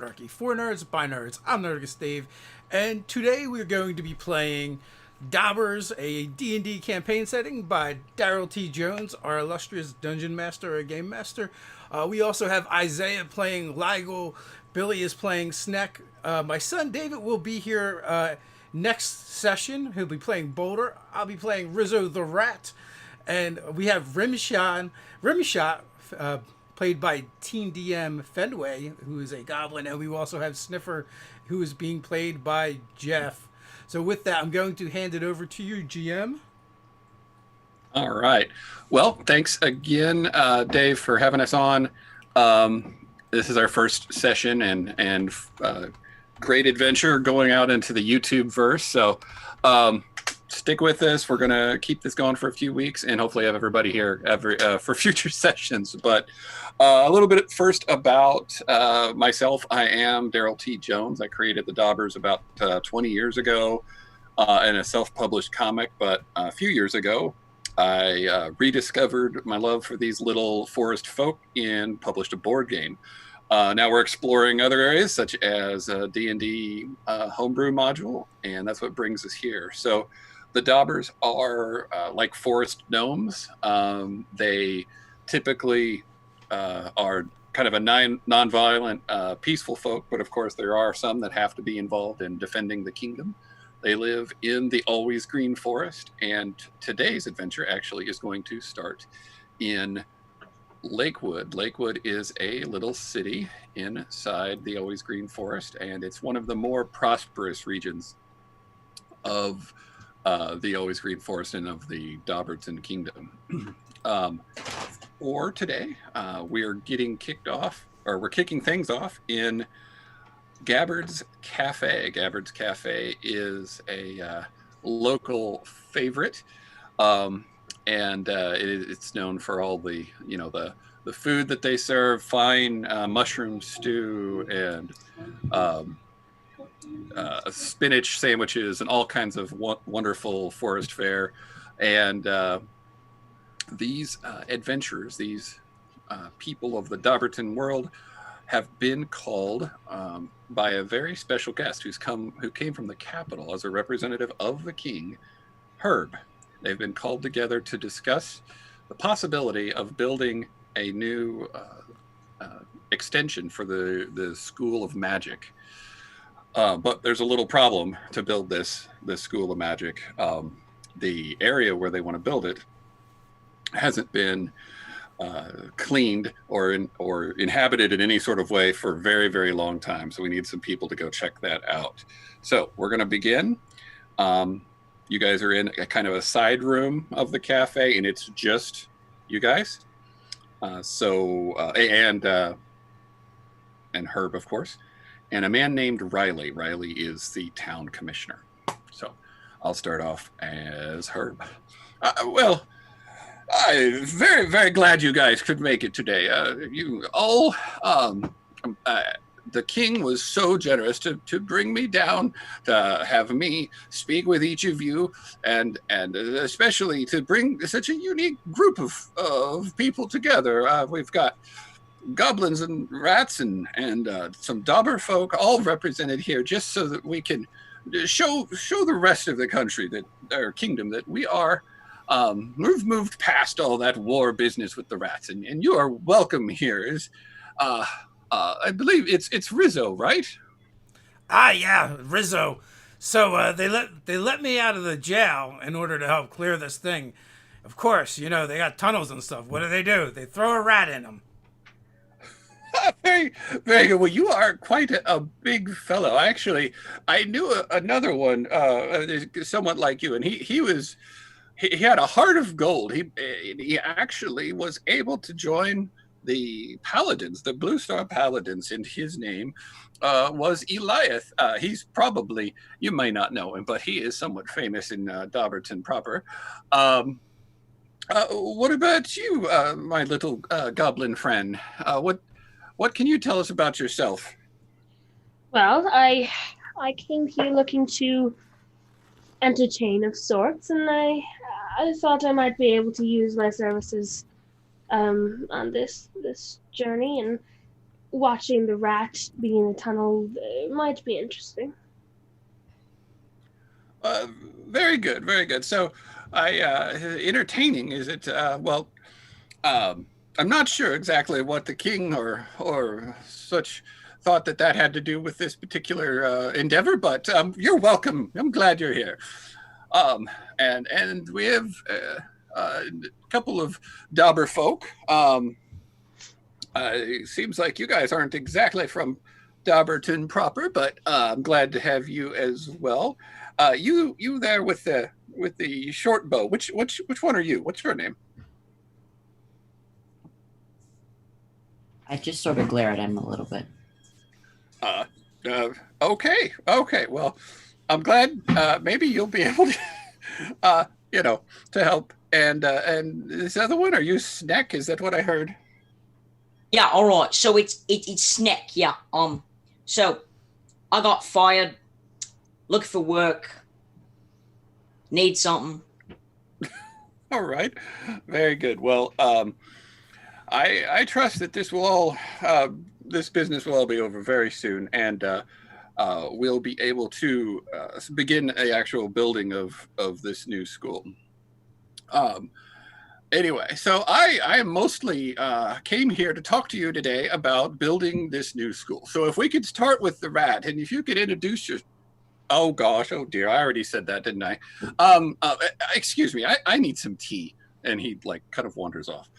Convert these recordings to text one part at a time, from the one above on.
Nerdarchy. For nerds, by nerds. I'm Nerdarchy Dave, and today we're going to be playing Dobbers, a D&D campaign setting by Daryl T. Jones, our illustrious dungeon master or game master. We also have Isaiah playing Ligel. Billy is playing Sneck. My son David will be here next session. He'll be playing Boulder. I'll be playing Rizzo the Rat. And we have Rimshot, played by Teen DM Fenway, who is a goblin, and we also have Sniffer, who is being played by Jeff. So with that, I'm going to hand it over to you, GM. All right. Well, thanks again, Dave, for having us on. This is our first session and great adventure going out into the YouTube verse. So stick with us. We're going to keep this going for a few weeks and hopefully have everybody here for future sessions. But a little bit first about myself. I am Daryl T. Jones. I created the Dobbers about 20 years ago in a self-published comic. But a few years ago, I rediscovered my love for these little forest folk and published a board game. Now we're exploring other areas such as D&D homebrew module, and that's what brings us here. So the Dobbers are like forest gnomes. They typically are kind of a non-violent, peaceful folk, but of course there are some that have to be involved in defending the kingdom. They live in the Always Green Forest, and today's adventure actually is going to start in Lakewood. Lakewood is a little city inside the Always Green Forest, and it's one of the more prosperous regions of the Always Green Forest and of the Dobberton Kingdom. For today, we're getting kicked off, or we're kicking things off in Gabbard's Cafe. Gabbard's Cafe is a local favorite, and it's known for all the the food that they serve, fine mushroom stew and spinach sandwiches and all kinds of wonderful forest fare. And these adventurers, these people of the Dobberton world, have been called by a very special guest who came from the capital as a representative of the king, Herb. They've been called together to discuss the possibility of building a new extension for the School of Magic. But there's a little problem to build this School of Magic. The area where they want to build it hasn't been cleaned or inhabited in any sort of way for a very, very long time. So we need some people to go check that out. So we're going to begin. You guys are in a kind of a side room of the cafe, and it's just you guys. And Herb, of course, and a man named Riley. Riley is the town commissioner. So I'll start off as Herb. I'm very, very glad you guys could make it today. The king was so generous to bring me down, to have me speak with each of you, and especially to bring such a unique group of people together. We've got goblins and rats and some Dobber folk all represented here, just so that we can show the rest of the country, that our kingdom, that we are. We've moved past all that war business with the rats, and you are welcome here. I believe it's Rizzo, right? Ah, yeah, Rizzo. So they let me out of the jail in order to help clear this thing. Of course, they got tunnels and stuff. What do? They throw a rat in them. Very, very good. Well, you are quite a big fellow. Actually, I knew another one, somewhat like you, and he had a heart of gold. He actually was able to join the Paladins, the Blue Star Paladins, and his name was Eliath. He's probably, you may not know him, but he is somewhat famous in Dobberton proper. What about you, my little goblin friend? What can you tell us about yourself? Well, I came here looking to entertain of sorts, and I thought I might be able to use my services on this journey, and watching the rat be in the tunnel might be interesting. Uh, Very good, very good. So, entertaining is it? Um, I'm not sure exactly what the king or such thought that had to do with this particular endeavor, but you're welcome. I'm glad you're here. And we have a couple of Dobber folk. It seems like you guys aren't exactly from Dobberton proper, but I'm glad to have you as well. You there with the short bow. Which one are you? What's your name? I just sort of glare at him a little bit. Okay. Well, I'm glad. Maybe you'll be able to, to help. And this other one, are you Snack? Is that what I heard? Yeah, all right. So it's Snack. Yeah. So I got fired. Looking for work. Need something. All right. Very good. Well, I trust that this will all this business will all be over very soon, and we'll be able to begin the actual building of this new school. Anyway, so I mostly came here to talk to you today about building this new school. So if we could start with the rat, and if you could introduce your... Oh gosh, oh dear, I already said that, didn't I? Excuse me, I need some tea. And he like kind of wanders off.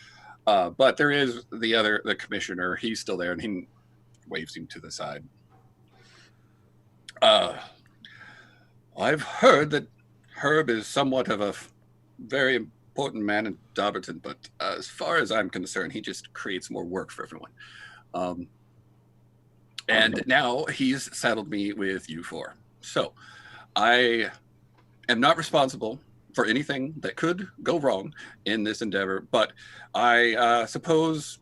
But there is the commissioner. He's still there, and he waves him to the side. I've heard that Herb is somewhat of a very important man in Dobberton, but as far as I'm concerned, he just creates more work for everyone. And now he's saddled me with you four. So I am not responsible for anything that could go wrong in this endeavor, but I suppose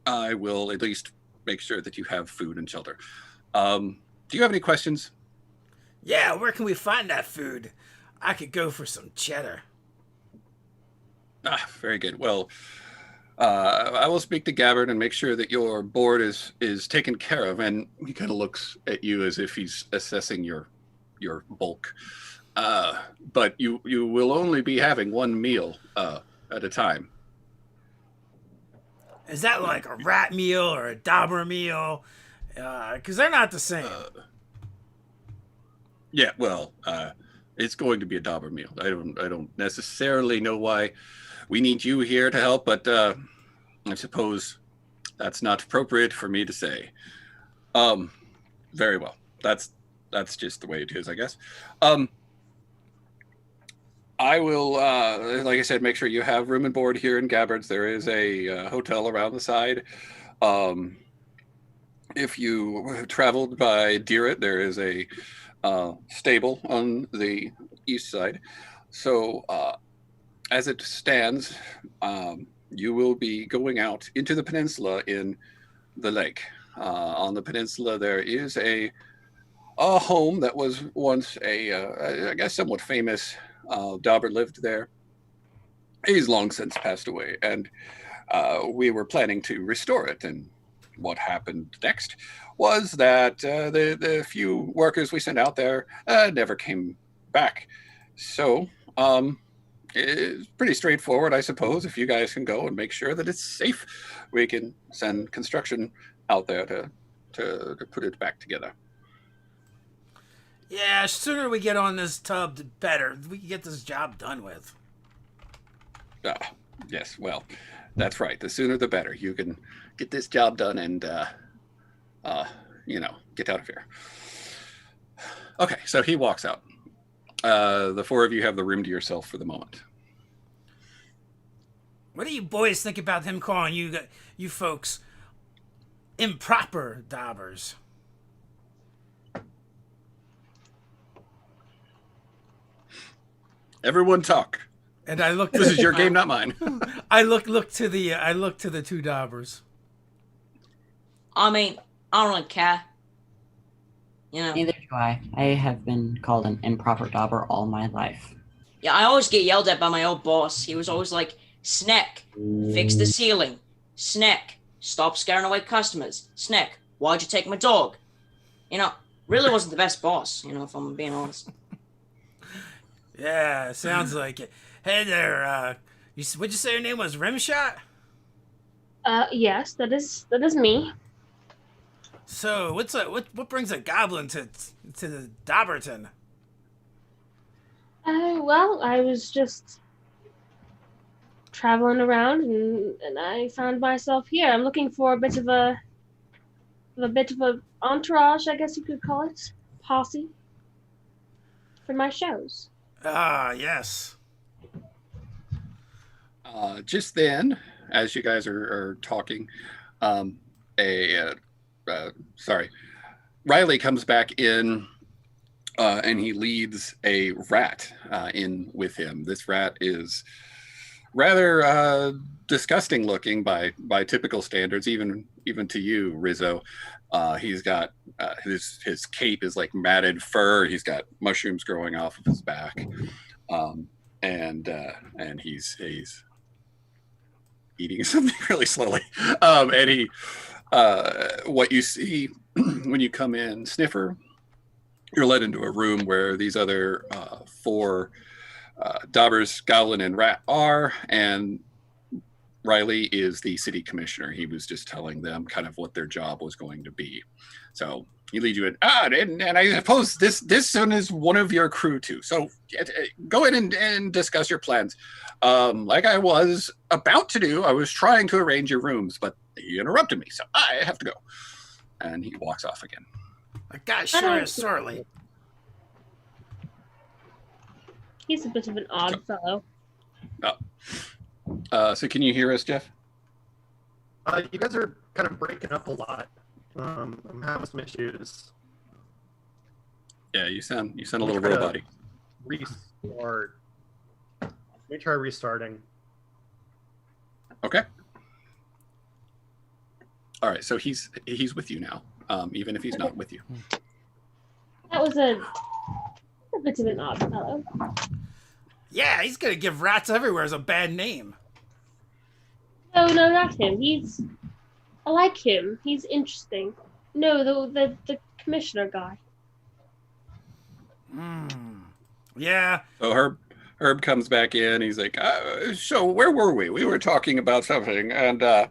I will at least make sure that you have food and shelter. Do you have any questions? Yeah, where can we find that food? I could go for some cheddar. Very good. Well, I will speak to Gabbard and make sure that your board is taken care of. And he kind of looks at you as if he's assessing your bulk. But you will only be having one meal at a time. Is that like a rat meal or a Dobber meal? Because they're not the same. Yeah, well, it's going to be a Dobber meal. I don't necessarily know why we need you here to help, but I suppose that's not appropriate for me to say. Very well. That's just the way it is, I guess. I will, like I said, make sure you have room and board here in Gabbard's. There is a hotel around the side. If you traveled by Deerett, there is a stable on the east side. So as it stands, you will be going out into the peninsula in the lake. On the peninsula, there is a home that was once I guess, somewhat famous. Dobber lived there. He's long since passed away, and we were planning to restore it. And what happened next was that the few workers we sent out there never came back. So it's pretty straightforward, I suppose. If you guys can go and make sure that it's safe, we can send construction out there to put it back together. Yeah, sooner we get on this tub, the better. We can get this job done with. Yes, well, that's right. The sooner the better. You can get this job done and, get out of here. Okay, so he walks out. The four of you have the room to yourself for the moment. What do you boys think about him calling you folks improper Dobbers? Everyone talk. And I looked. This is your game, not mine. I look to the two Dobbers. I mean, I don't really care. You know. Neither do I. I have been called an improper Dobber all my life. Yeah, I always get yelled at by my old boss. He was always like, Snack, fix the ceiling. Snack, Stop scaring away customers. Snick, why'd you take my dog? You know, really wasn't the best boss, you know, if I'm being honest. Yeah, sounds like it. Hey there, what'd you say your name was? Rimshot? Yes, that is me. So, what brings a goblin to the Dobberton? Well, I was just traveling around and I found myself here. I'm looking for a bit of a entourage, I guess you could call it, posse for my shows. Ah, yes. Just then, as you guys are talking, um, sorry, Riley comes back in, and he leads a rat in with him. This rat is rather disgusting looking by typical standards, even to you, Rizzo. He's got his cape is like matted fur. He's got mushrooms growing off of his back, and he's eating something really slowly. And he, what you see when you come in, Sniffer, you're led into a room where these other four Dobbers, Goblin, and Rat are, and Riley is the city commissioner. He was just telling them kind of what their job was going to be. So he leads you in. And I suppose this one is one of your crew too. So go in and discuss your plans. Like I was about to do, I was trying to arrange your rooms, but he interrupted me, so I have to go. And he walks off again. I got sure sorely. He's a bit of an odd fellow. So can you hear us, Jeff? You guys are kind of breaking up a lot. I'm having some issues. Yeah, you sound a little robot-y. Restart. Let me try restarting. Okay. All right, so he's with you now, even if he's not with you. That was a bit of an odd fellow. Yeah, he's gonna give rats everywhere as a bad name. No, not him. I like him. He's interesting. No, the commissioner guy. Yeah. So Herb comes back in. He's like, so where were we? We were talking about something, and that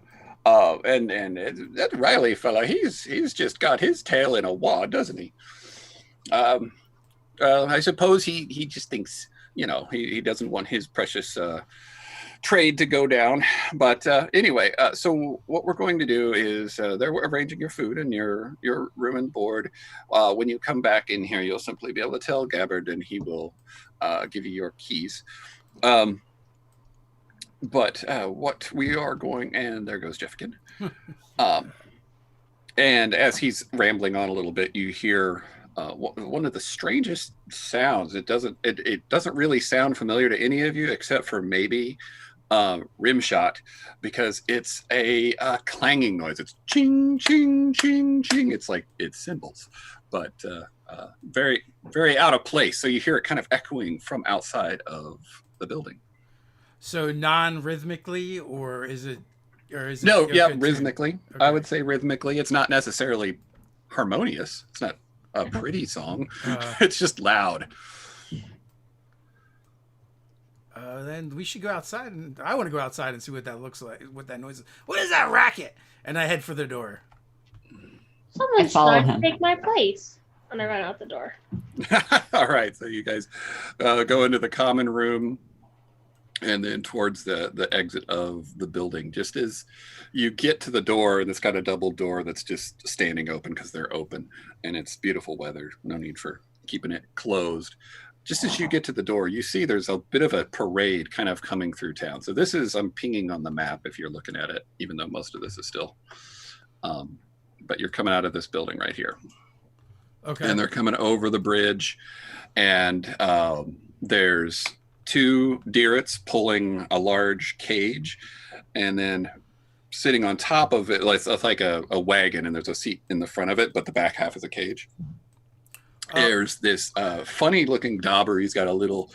Riley fella, he's just got his tail in a wad, doesn't he? I suppose he just thinks, you know, he doesn't want his precious trade to go down. But anyway, so what we're going to do is they're arranging your food and your room and board. When you come back in here, you'll simply be able to tell Gabbard, and he will give you your keys. But what we are going, and there goes Jeff again. And as he's rambling on a little bit, you hear one of the strangest sounds. It doesn't really sound familiar to any of you except for maybe Rimshot, because it's a clanging noise. It's ching, ching, ching, ching. It's like it's cymbals, but very, very out of place. So you hear it kind of echoing from outside of the building. So non-rhythmically, or is it? No, yeah, rhythmically. Okay. I would say rhythmically. It's not necessarily harmonious. It's not a pretty song. It's just loud. Then we should go outside, and I want to go outside and see what that looks like, what that noise is. What is that racket? And I head for the door. Someone's trying to take my place. And I run out the door. All right, so you guys go into the common room and then towards the exit of the building. Just as you get to the door, and it's got a double door that's just standing open because they're open, and it's beautiful weather. No need for keeping it closed. Just as you get to the door, you see there's a bit of a parade kind of coming through town. So this is, I'm pinging on the map if you're looking at it, even though most of this is still. But you're coming out of this building right here. Okay. And they're coming over the bridge, and there's two deerets pulling a large cage, and then sitting on top of it, it's like a wagon, and there's a seat in the front of it, but the back half is a cage. There's this funny looking dauber. He's got a little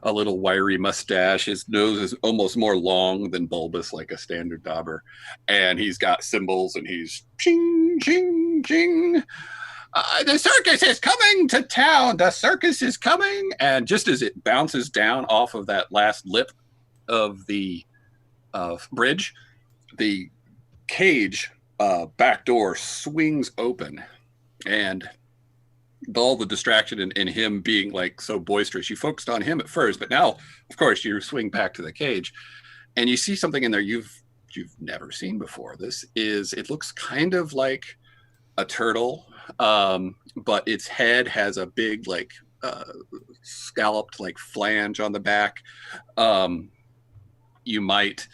a little wiry mustache. His nose is almost more long than bulbous, like a standard Dobber. And he's got cymbals, and he's ching, ching, ching. The circus is coming to town. The circus is coming. And just as it bounces down off of that last lip of the bridge, the cage back door swings open. And all the distraction in him being like so boisterous, you focused on him at first, but now, of course, you swing back to the cage and you see something in there you've never seen before. It looks kind of like a turtle, but its head has a big like scalloped like flange on the back. You might,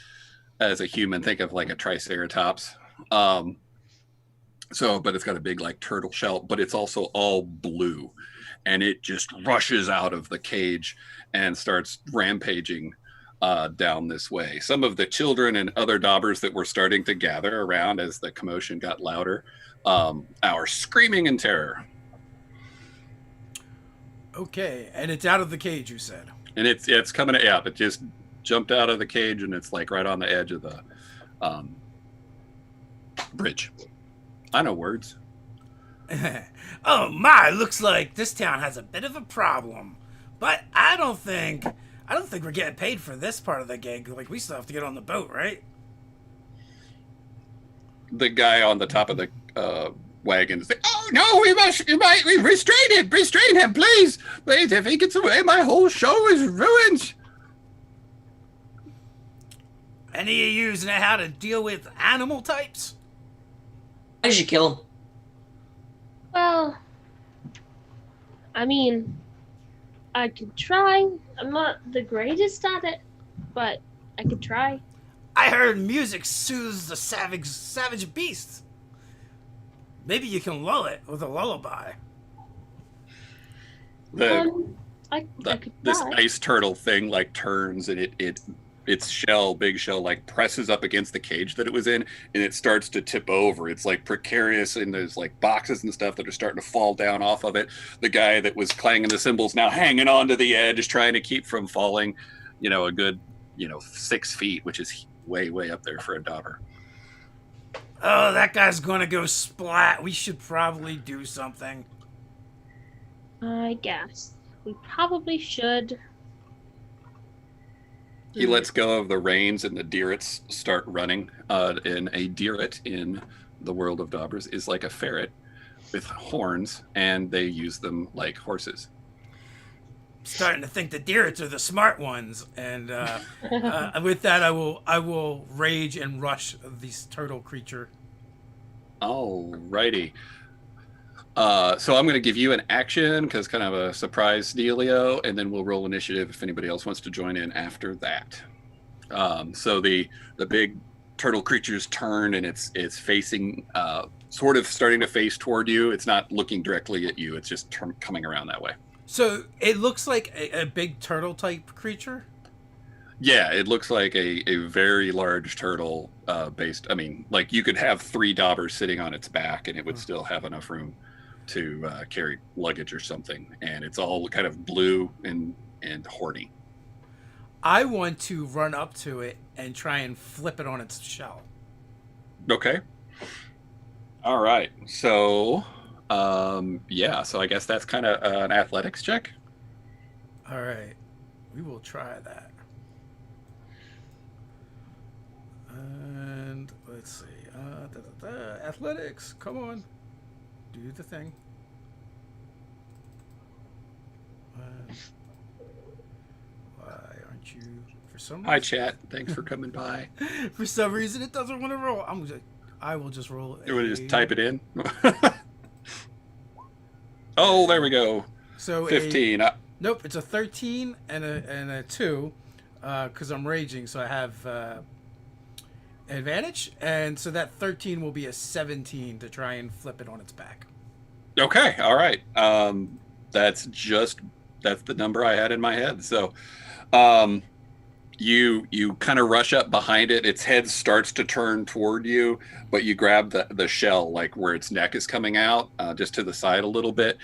as a human, think of like a triceratops. But it's got a big like turtle shell, but it's also all blue, and it just rushes out of the cage and starts rampaging down this way. Some of the children and other Dobbers that were starting to gather around as the commotion got louder are screaming in terror. Okay, and it's out of the cage, you said. And it's coming. Yeah, it just jumped out of the cage, and it's like right on the edge of the bridge. I know words. Oh my, looks like this town has a bit of a problem. But I don't think we're getting paid for this part of the gig. Like, we still have to get on the boat, right? The guy on the top of the wagon is like, "Oh no, we restrain him, please. If he gets away, my whole show is ruined." Any of you know how to deal with animal types? I should kill him. Well, I mean, I could try. I'm not the greatest at it, but I could try. I heard music soothes the savage beast. Maybe you can lull it with a lullaby. I could This try. ice turtle thing like turns, and its big shell like presses up against the cage that it was in, and it starts to tip over. It's like precarious, and there's like boxes and stuff that are starting to fall down off of it. The guy that was clanging the cymbals now hanging on to the edge, trying to keep from falling, a good 6 feet, which is way up there for a Dobber. Oh, that guy's gonna go splat. We should probably do something. I guess we probably should. He lets go of the reins, and the deerets start running. And a deeret in the world of Dobbers is like a ferret with horns, and they use them like horses. Starting to think the deerets are the smart ones, and with that, I will rage and rush this turtle creature. Alrighty. So I'm going to give you an action because kind of a surprise dealio, and then we'll roll initiative if anybody else wants to join in after that. So the big turtle creature's turn, and it's facing, sort of starting to face toward you. It's not looking directly at you. It's just coming around that way. So it looks like a big turtle type creature? Yeah, it looks like a very large turtle like you could have 3 Dobbers sitting on its back, and it would still have enough room to carry luggage or something. And it's all kind of blue and horny. I want to run up to it and try and flip it on its shell. Okay. All right. So, so I guess that's kind of an athletics check. All right. We will try that. And let's see. Athletics. Come on. Do the thing. Why aren't you? For some reason. Hi, chat. Thanks for coming by. For some reason, it doesn't want to roll. I will just roll. You want to just type it in? Oh, there we go. So 15. Nope, it's a 13 and a 2, because I'm raging, so I have advantage, and so that 13 will be a 17 to try and flip it on its back. Okay, all right. That's the number I had in my head. So, you kind of rush up behind it. Its head starts to turn toward you, but you grab the shell, like where its neck is coming out, just to the side a little bit,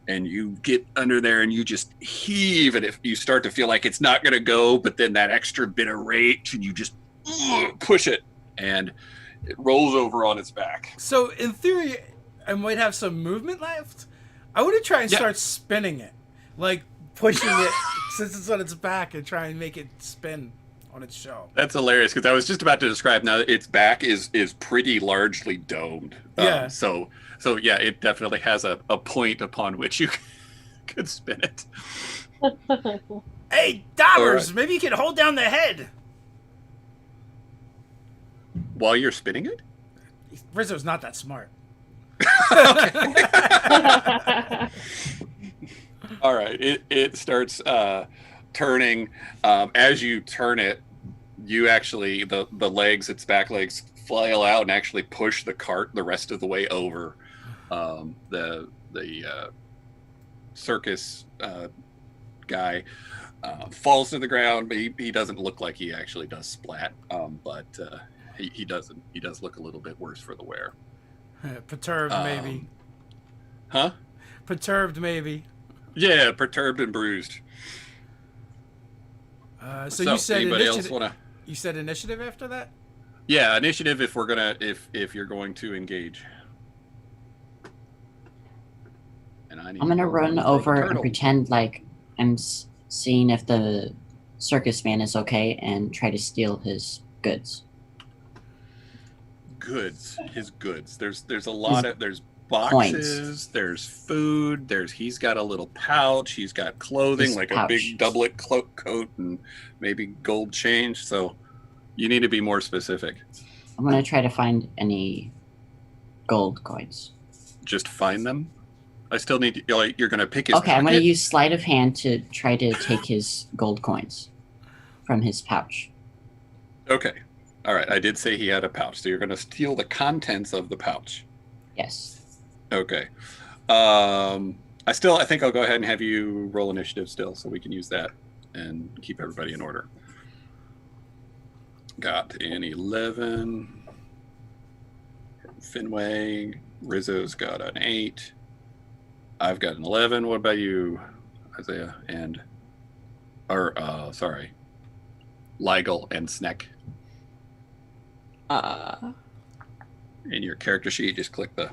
and you get under there and you just heave, and if you start to feel like it's not going to go, but then that extra bit of rage, and you just push it, and it rolls over on its back. So in theory, I might have some movement left. I want to try and start spinning it, like pushing it since it's on its back, and try and make it spin on its shell. That's hilarious, because I was just about to describe now that its back is pretty largely domed. Yeah. So yeah, it definitely has a point upon which you could spin it. Hey, Dobbers, Right. maybe you can hold down the head. While you're spinning it? Rizzo's not that smart. All right. It starts turning. As you turn it, you actually the legs, its back legs, flail out and actually push the cart the rest of the way over. The circus guy falls to the ground, but he doesn't look like he actually does splat. But he doesn't. He does look a little bit worse for the wear. Perturbed, maybe. Huh? Perturbed, maybe. Yeah, perturbed and bruised. So you said anybody initiative. else wanna? You said initiative after that? Yeah, initiative if we're gonna if you're going to engage. And I'm gonna run over and pretend like I'm seeing if the circus man is okay and try to steal his goods. His goods. There's a lot of there's boxes, there's food, he's got a little pouch, he's got clothing, His like pouch. a big doublet coat and maybe gold change. So you need to be more specific. I'm gonna try to find any gold coins. Just find them. I still need to, like, you're gonna pick his Okay, I'm gonna pocket? use sleight of hand to try to take his gold coins from his pouch. Okay. All right. I did say he had a pouch, so you're gonna steal the contents of the pouch. Yes. Okay. I think I'll go ahead and have you roll initiative still, so we can use that and keep everybody in order. Got an 11. Finway. Rizzo's got an 8. I've got an 11. What about you, Isaiah? Ligel and Sneck. In your character sheet, just click the...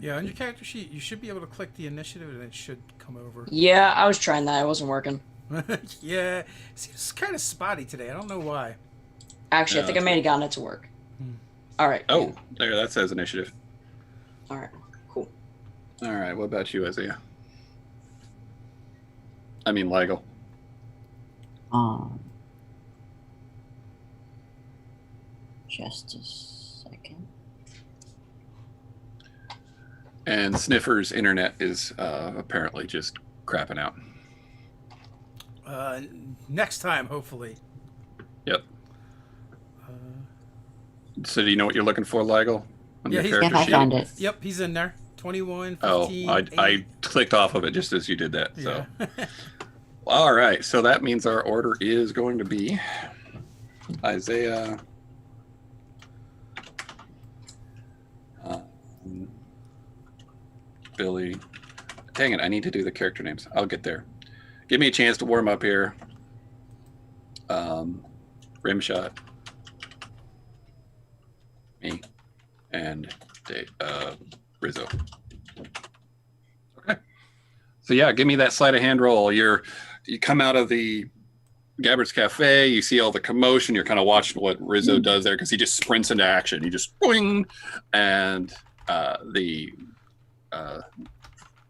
Yeah, on your character sheet, you should be able to click the initiative and it should come over. Yeah, I was trying that. It wasn't working. Yeah, it seems kind of spotty today. I don't know why. Actually, Yeah, I think I may have gotten it to work. All right. Oh, there, that says initiative. All right. Cool. All right, what about you, Isaiah? I mean, Ligel. Just a second. And Sniffer's internet is apparently just crapping out. Next time, hopefully. Yep. So do you know what you're looking for, Ligel? On Yeah, your he's- character Yep, I sheet? found it. Yep, he's in there. 21, Oh, 15, I 8. clicked off of it just as you did that. So, Yeah. all right. So that means our order is going to be Isaiah, Billy. Dang it! I need to do the character names. I'll get there. Give me a chance to warm up here. Rimshot, me, and Rizzo. Okay. So yeah, give me that sleight of hand roll. You come out of the Gabbard's Cafe, you see all the commotion, you're kind of watching what Rizzo does there because he just sprints into action. He just boing, and the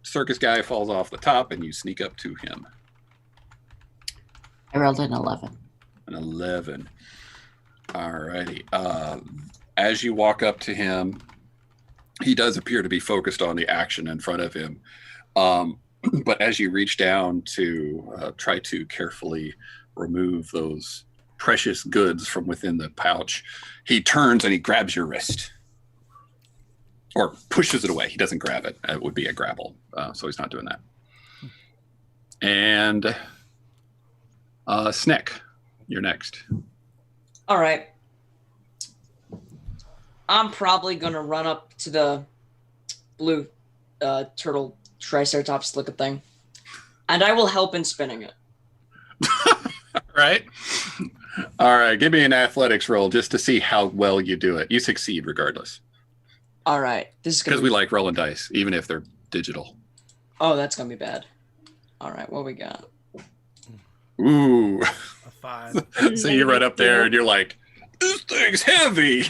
circus guy falls off the top, and you sneak up to him. I rolled an 11. An 11. All righty. As you walk up to him, he does appear to be focused on the action in front of him. But as you reach down to try to carefully remove those precious goods from within the pouch, he turns and he grabs your wrist. Or pushes it away. He doesn't grab it. It would be a grapple. So he's not doing that. And Sneck, you're next. All right. I'm probably gonna run up to the blue turtle triceratops looking thing, and I will help in spinning it. Right. All right. Give me an athletics roll just to see how well you do it. You succeed regardless. All right. This is because we like rolling dice, even if they're digital. Oh, that's gonna be bad. All right. What we got? Ooh. A 5. So you run up there and you're like, this thing's heavy.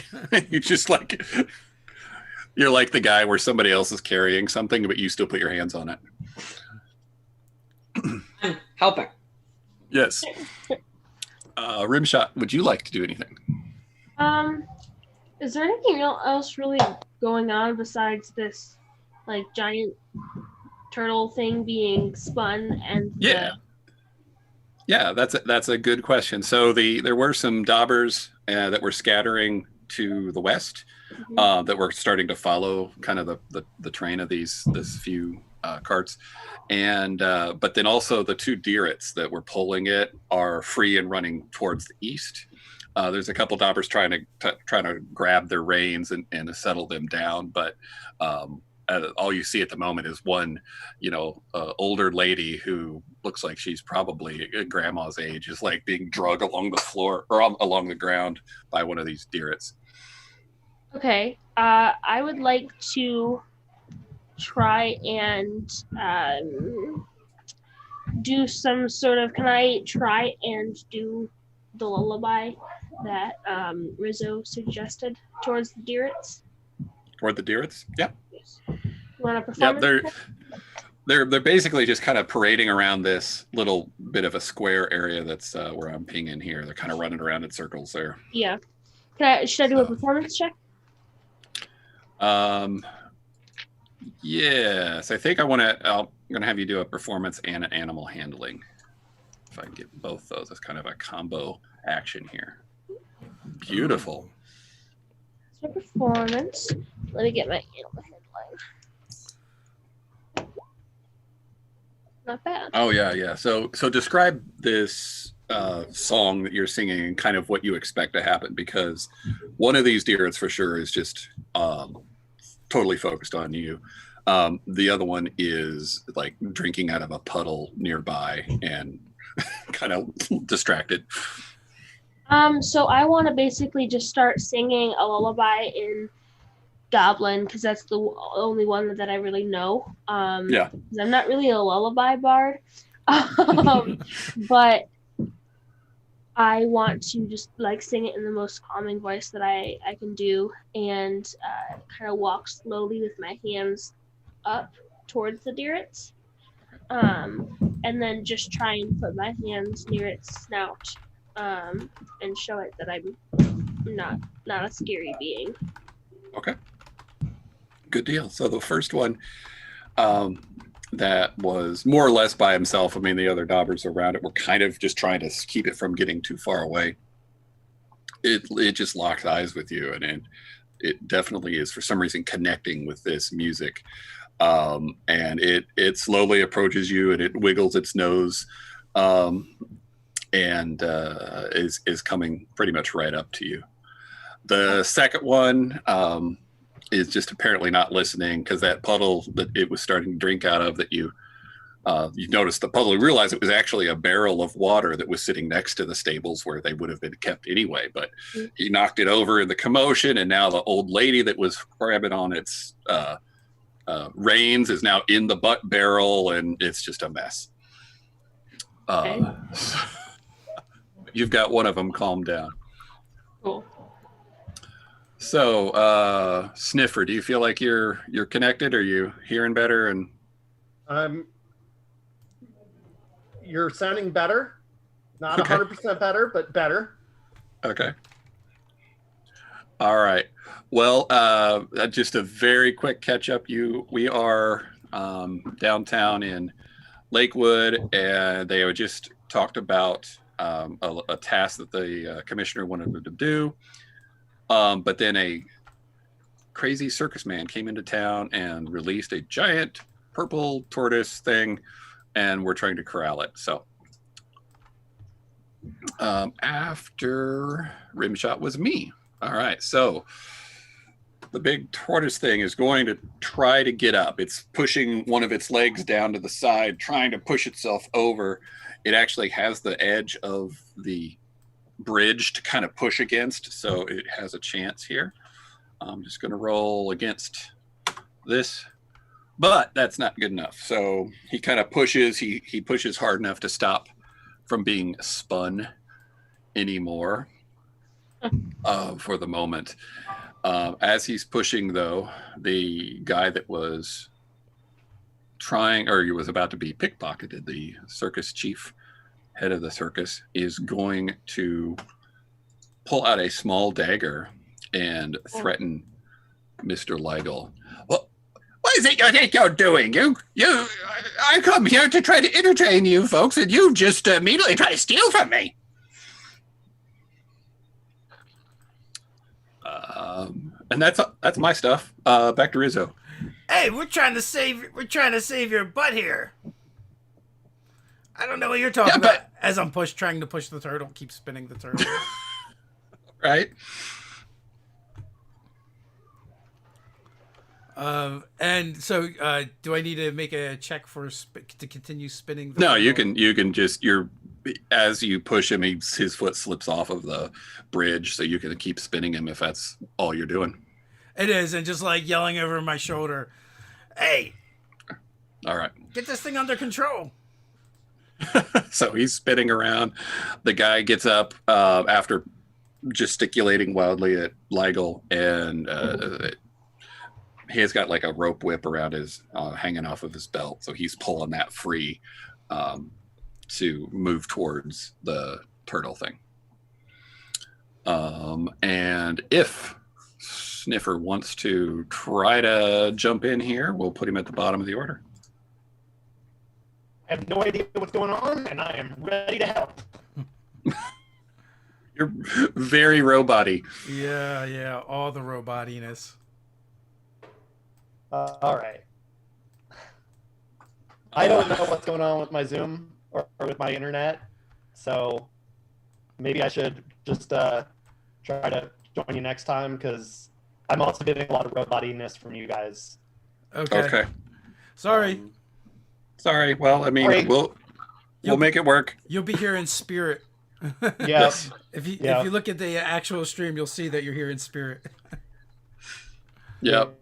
You just like, you're like the guy where somebody else is carrying something, but you still put your hands on it. I'm helping. Yes. Rimshot, would you like to do anything? Is there anything else really going on besides this, like, giant turtle thing being spun and Yeah, that's a good question. So there were some Dobbers that were scattering to the west that were starting to follow kind of the train of this few carts, and but then also the 2 deerets that were pulling it are free and running towards the east. There's a couple Dobbers trying to grab their reins and settle them down, but all you see at the moment is one, older lady who looks like she's probably grandma's age is like being dragged along the floor or along the ground by one of these deerets. Okay. I would like to try and do some sort of. Can I try and do the lullaby that Rizzo suggested towards the deerets? Toward the deerets? Yeah. Yes. You want to perform? Yeah, they're basically just kind of parading around this little bit of a square area that's where I'm pinging here. They're kind of running around in circles there. Yeah. Should I do a performance check? Yes, I think I'm gonna have you do a performance and an animal handling. If I can get both those, it's kind of a combo action here. Beautiful. So performance. Let me get my animal handling. Not bad. Oh yeah. So describe this song that you're singing and kind of what you expect to happen, because one of these deerets for sure is just totally focused on you. The other one is like drinking out of a puddle nearby and kind of distracted. So I want to basically just start singing a lullaby in Goblin because that's the only one that I really know. Yeah. 'Cause I'm not really a lullaby bard, but I want to just like sing it in the most calming voice that I can do, and kind of walk slowly with my hands up towards the deerets, and then just try and put my hands near its snout, and show it that I'm not a scary being. Okay. Good deal. So the first one that was more or less by himself. I mean, the other Dobbers around it were kind of just trying to keep it from getting too far away. It just locked eyes with you, and it definitely is for some reason connecting with this music. And it slowly approaches you, and it wiggles its nose, and is coming pretty much right up to you. The second one is just apparently not listening, because that puddle that it was starting to drink out of, that you noticed the puddle, you realized it was actually a barrel of water that was sitting next to the stables where they would have been kept anyway, but he knocked it over in the commotion, and now the old lady that was grabbing on its reins is now in the barrel, and it's just a mess. You've got one of them calmed down. Cool. So, Sniffer, do you feel like you're connected? Are you hearing better? And you're sounding better. Not Okay. 100% better, but better. Okay. All right. Well, just a very quick catch up. We are downtown in Lakewood, and they had just talked about a task that the commissioner wanted them to do. But then a crazy circus man came into town and released a giant purple tortoise thing, and we're trying to corral it. So After Rimshot was me. All right, so the big tortoise thing is going to try to get up. It's pushing one of its legs down to the side, trying to push itself over. It actually has the edge of the bridge to kind of push against, so it has a chance here. I'm just going to roll against this, but that's not good enough. So he kind of pushes. He pushes hard enough to stop from being spun anymore for the moment. As he's pushing, though, the guy that was trying, or he was about to be pickpocketed, the circus chief, head of the circus, is going to pull out a small dagger and threaten Mr. Leigel. Well, what is it you think you're doing? I come here to try to entertain you folks, and you just immediately try to steal from me. And that's my stuff. Back to Rizzo. Hey, we're trying to save your butt here. I don't know what you're talking about. As I'm trying to push the turtle, keep spinning the turtle. Right. And so, do I need to make a check to continue spinning? No, you can just as you push him, his foot slips off of the bridge, so you can keep spinning him if that's all you're doing. It is, and just like yelling over my shoulder, "Hey, all right, get this thing under control." So he's spinning around. The guy gets up after gesticulating wildly at Leigel, and he has got like a rope whip around his hanging off of his belt, so he's pulling that free to move towards the turtle thing. And if Sniffer wants to try to jump in here, we'll put him at the bottom of the order. I have no idea what's going on, and I am ready to help. You're very robot-y. Yeah, all the robotiness. All right. I don't know what's going on with my Zoom or with my internet, so maybe I should just try to join you next time, because I'm also getting a lot of robotiness from you guys. Okay. Sorry. Sorry. Well, I mean, we'll make it work. You'll be here in spirit. Yes. If you look at the actual stream, you'll see that you're here in spirit. Yep.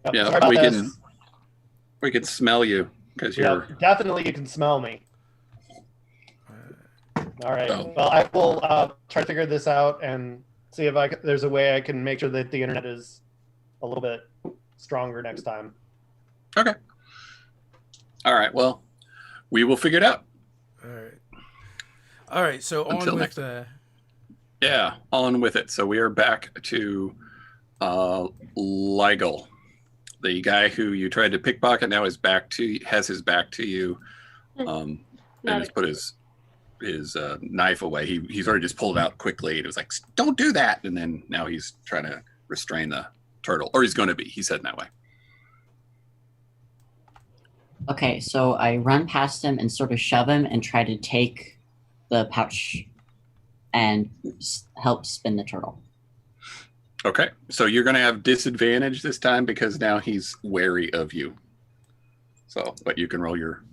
We can smell you because you're definitely, you can smell me. All right. Oh. Well, I will try to figure this out and see if there's a way I can make sure that the internet is a little bit stronger next time. Okay. All right. Well, we will figure it out. All right. So Until on with the. Yeah, on with it. So we are back to Leigel, the guy who you tried to pickpocket. Now has his back to you, and has put his knife away. He's already just pulled it out quickly. It was like, don't do that. And then now he's trying to restrain the turtle, or he's going to be. He's heading that way. Okay, so I run past him and sort of shove him and try to take the pouch and help spin the turtle. Okay, so you're going to have disadvantage this time because now he's wary of you. So, but you can roll your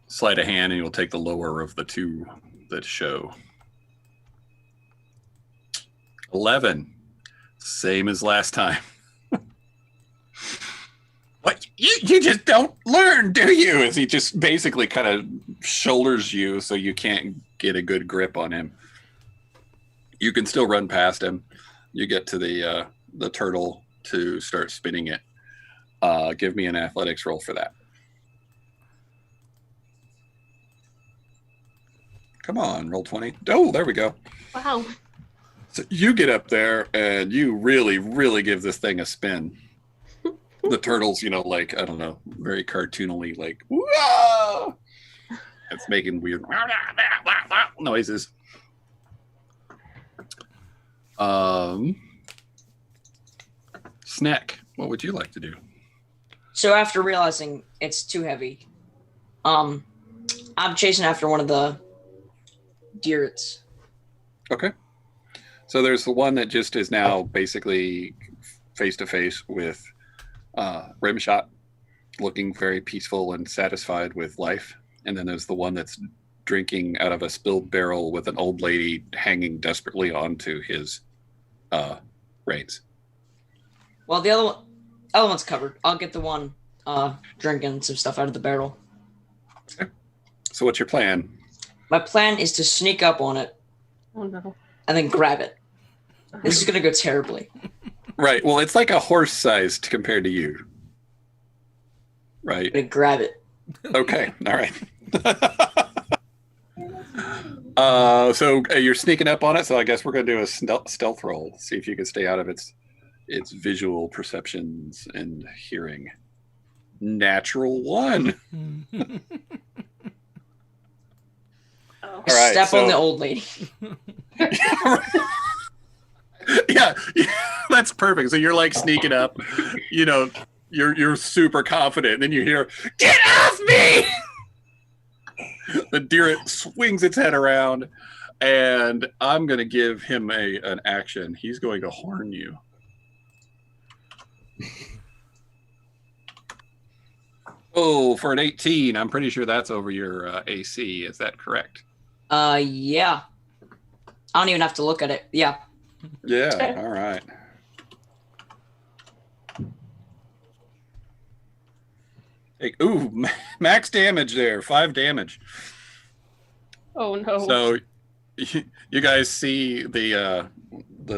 sleight of hand, and you'll take the lower of the two that show. 11, same as last time. What, you just don't learn, do you? As he just basically kind of shoulders you so you can't get a good grip on him. You can still run past him. You get to the turtle to start spinning it. Give me an athletics roll for that. Come on, roll 20. Oh, there we go. Wow. So you get up there and you really, really give this thing a spin. The turtle's, like, I don't know, very cartoonily, like, whoa! It's making weird noises. Snack, what would you like to do? So after realizing it's too heavy, I'm chasing after one of the Deerets. Okay. So there's the one that just is now basically face to face with Rimshot, looking very peaceful and satisfied with life. And then there's the one that's drinking out of a spilled barrel with an old lady hanging desperately onto his reins. Well, the other one's covered. I'll get the one drinking some stuff out of the barrel. Okay. So what's your plan? My plan is to sneak up on it. Oh no. And then grab it. This is gonna go terribly. Right. Well, it's like a horse sized compared to you. Right. I'm gonna grab it. Okay. All right. So you're sneaking up on it. So I guess we're going to do a stealth roll. See if you can stay out of its visual perceptions and hearing. Natural 1. Oh. All right, Step on the old lady. Yeah, that's perfect. So you're like sneaking up, you know, you're super confident, and then you hear, "Get off me!" The deer swings its head around, and I'm going to give him an action. He's going to horn you. Oh, for an 18, I'm pretty sure that's over your AC. Is that correct? Yeah. I don't even have to look at it. Yeah. Yeah, all right. Hey, ooh, max damage there, 5 damage. Oh no. So you guys see the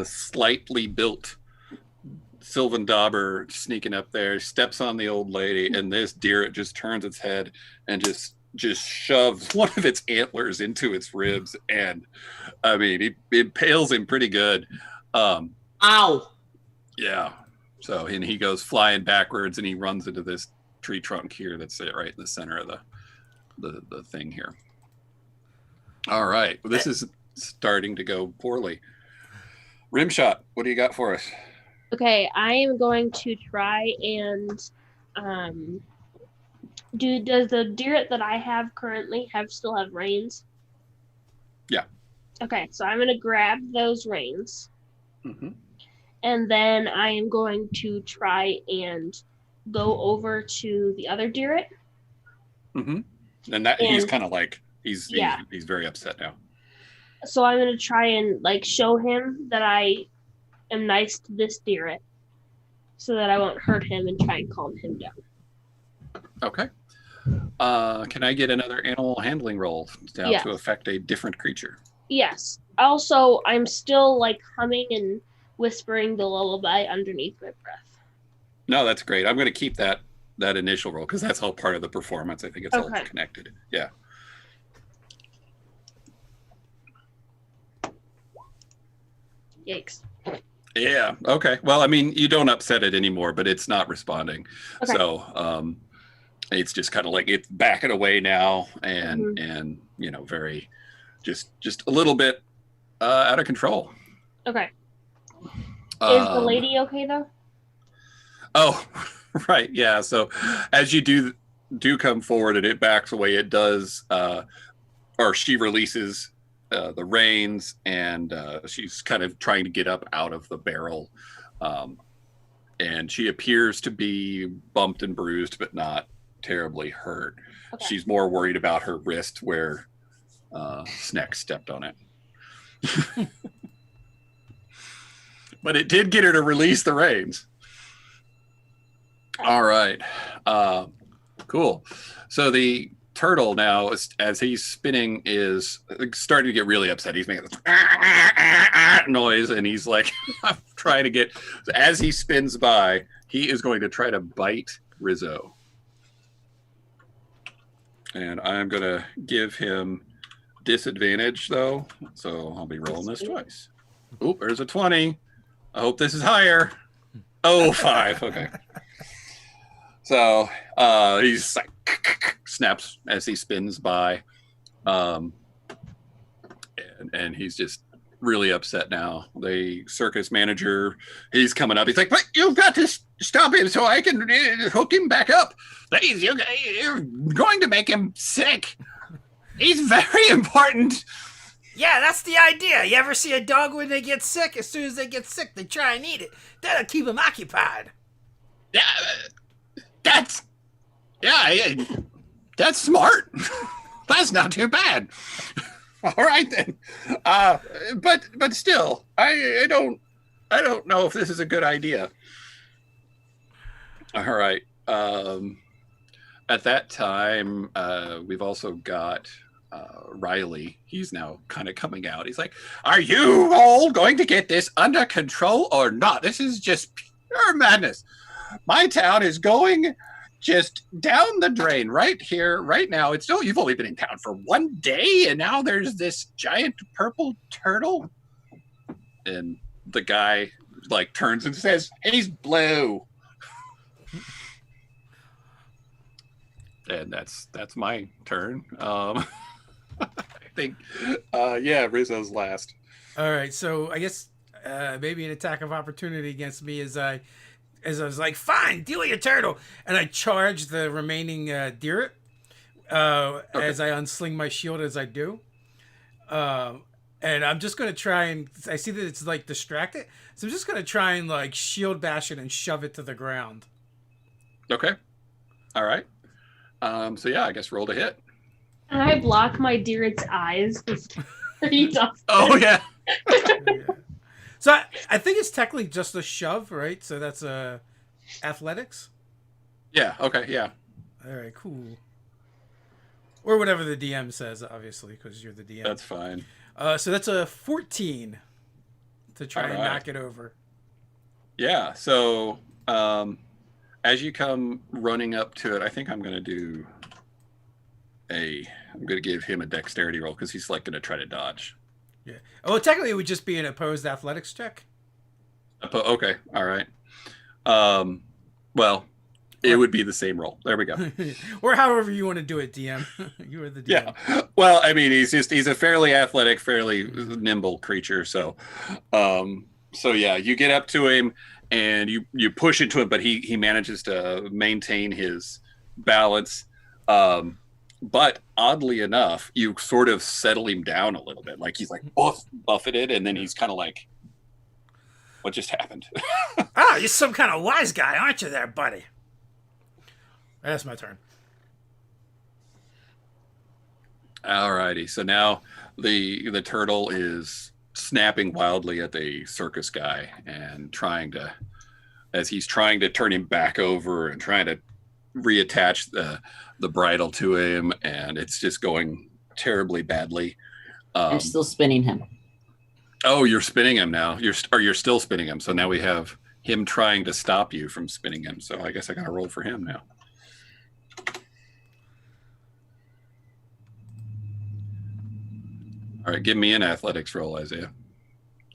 slightly built Sylvan Dobber sneaking up there, steps on the old lady, and this deer, it just turns its head and just shoves one of its antlers into its ribs, and I mean it impales him pretty good. Ow. Yeah. So and he goes flying backwards, and he runs into this tree trunk here that's right in the center of the thing here. All right. Well, this is starting to go poorly. Rimshot, what do you got for us? Okay, I am going to try and does the deer that I have currently still have reins? Yeah. Okay, so I'm gonna grab those reins, and then I am going to try and go over to the other deer. And he's kind of like he's very upset now. So I'm gonna try and like show him that I am nice to this deer, so that I won't hurt him and try and calm him down. Okay. Can I get another animal handling roll now Yes. to affect a different creature? Yes. Also, I'm still like humming and whispering the lullaby underneath my breath. No, that's great. I'm going to keep that initial roll because that's all part of the performance. I think it's all Okay. connected. Yeah. Yikes. Yeah. Okay. Well, I mean, you don't upset it anymore, but it's not responding. Okay. So it's just kind of like it's backing away now, and you know, very just a little bit out of control. Okay. Is the lady okay though? Oh, right. Yeah. So as you do come forward and it backs away, it does, or she releases the reins, and she's kind of trying to get up out of the barrel. And she appears to be bumped and bruised, but not terribly hurt. Okay. She's more worried about her wrist where Sneck stepped on it. But it did get her to release the reins. All right. Cool. So the turtle now, as he's spinning, is starting to get really upset. He's making this noise, and he's like trying to get, as he spins by, he is going to try to bite Rizzo. And I'm going to give him disadvantage, though. So I'll be rolling this twice. Oop, there's a 20. I hope this is higher. Oh, 5. Okay. So he's like snaps as he spins by. And he's just really upset now. The circus manager, he's coming up. He's like, but you've got to stop him so I can hook him back up. Please, you're going to make him sick. He's very important. Yeah, that's the idea. You ever see a dog when they get sick? As soon as they get sick, they try and eat it. That'll keep them occupied. Yeah, that's that's smart. That's not too bad. All right then. But still, I don't know if this is a good idea. All right. At that time, we've also got Riley. He's now kind of coming out. He's like, "Are you all going to get this under control or not? This is just pure madness. My town is going just down the drain right here, right now. It's you've only been in town for 1 day, and now there's this giant purple turtle." And the guy like turns and says, "He's blue." And that's my turn. I think, yeah, Rizzo's last. All right, so I guess maybe an attack of opportunity against me as I was like, fine, deal with your turtle, and I charge the remaining Deeret as I unsling my shield as I do, and I'm just gonna try and I see that it's like distracted, so I'm just gonna try and like shield bash it and shove it to the ground. Okay, all right. So yeah, I guess roll to hit. Can I block my Deeret's eyes before he does? Oh yeah. So I think it's technically just a shove, right? So that's athletics. Yeah. Okay. Yeah. All right. Cool. Or whatever the DM says, obviously, because you're the DM. That's fine. So that's a 14 to try and knock it over. Yeah. So as you come running up to it, I think I'm going to give him a dexterity roll because he's like going to try to dodge. Yeah. Oh, technically it would just be an opposed athletics check. Okay. All right. Well, it would be the same roll. There we go. Or however you want to do it, DM. You are the DM. Yeah. Well, I mean, he's a fairly athletic, fairly nimble creature. So yeah, you get up to him and you push into him, but he manages to maintain his balance. But oddly enough, you sort of settle him down a little bit. Like he's like buffeted, and then he's kind of like, what just happened? Oh, you're some kind of wise guy, aren't you there, buddy? That's my turn. Alrighty. So now the turtle is snapping wildly at the circus guy and as he's trying to turn him back over and trying to reattach the bridle to him, and it's just going terribly badly. I'm still spinning him. Oh, you're spinning him now. You're still spinning him. So now we have him trying to stop you from spinning him. So I guess I gotta roll for him now. All right, give me an athletics roll, Isaiah.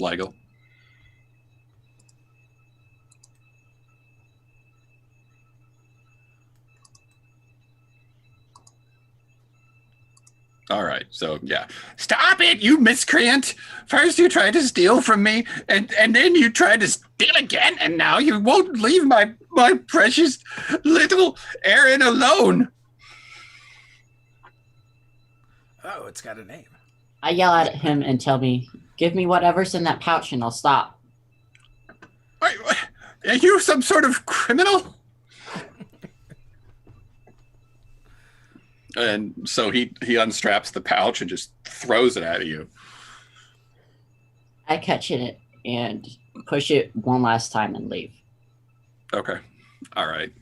Legal. All right, so yeah. Stop it, you miscreant! First you tried to steal from me, and then you tried to steal again, and now you won't leave my precious little Aaron alone. Oh, it's got a name. I yell at him and tell me, give me whatever's in that pouch and I'll stop. Wait, are you some sort of criminal? And so he unstraps the pouch and just throws it at you. I catch it and push it one last time and leave. Okay. All right.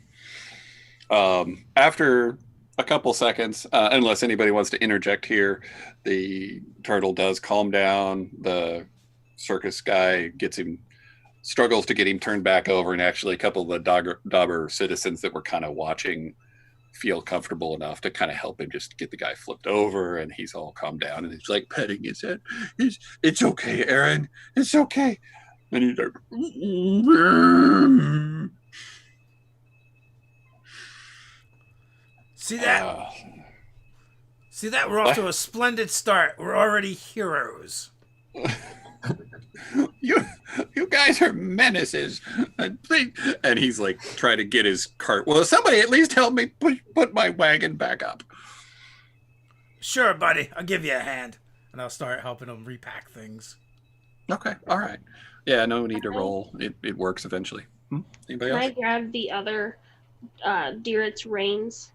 After a couple seconds, unless anybody wants to interject here, the turtle does calm down. The circus guy struggles to get him turned back over, and actually a couple of the Dobber citizens that were kind of watching feel comfortable enough to kind of help him just get the guy flipped over, and he's all calmed down, and he's like petting his head. It's okay, Aaron. It's okay. And he's like, See that? See that? We're off to a splendid start. We're already heroes. You guys are menaces. And he's like trying to get his cart. Well, somebody at least help me put my wagon back up. Sure, buddy. I'll give you a hand. and I'll start helping him repack things. Okay. All right. Yeah, no need to roll. It works eventually. Anybody Can else? I grab the other Deerit's reins?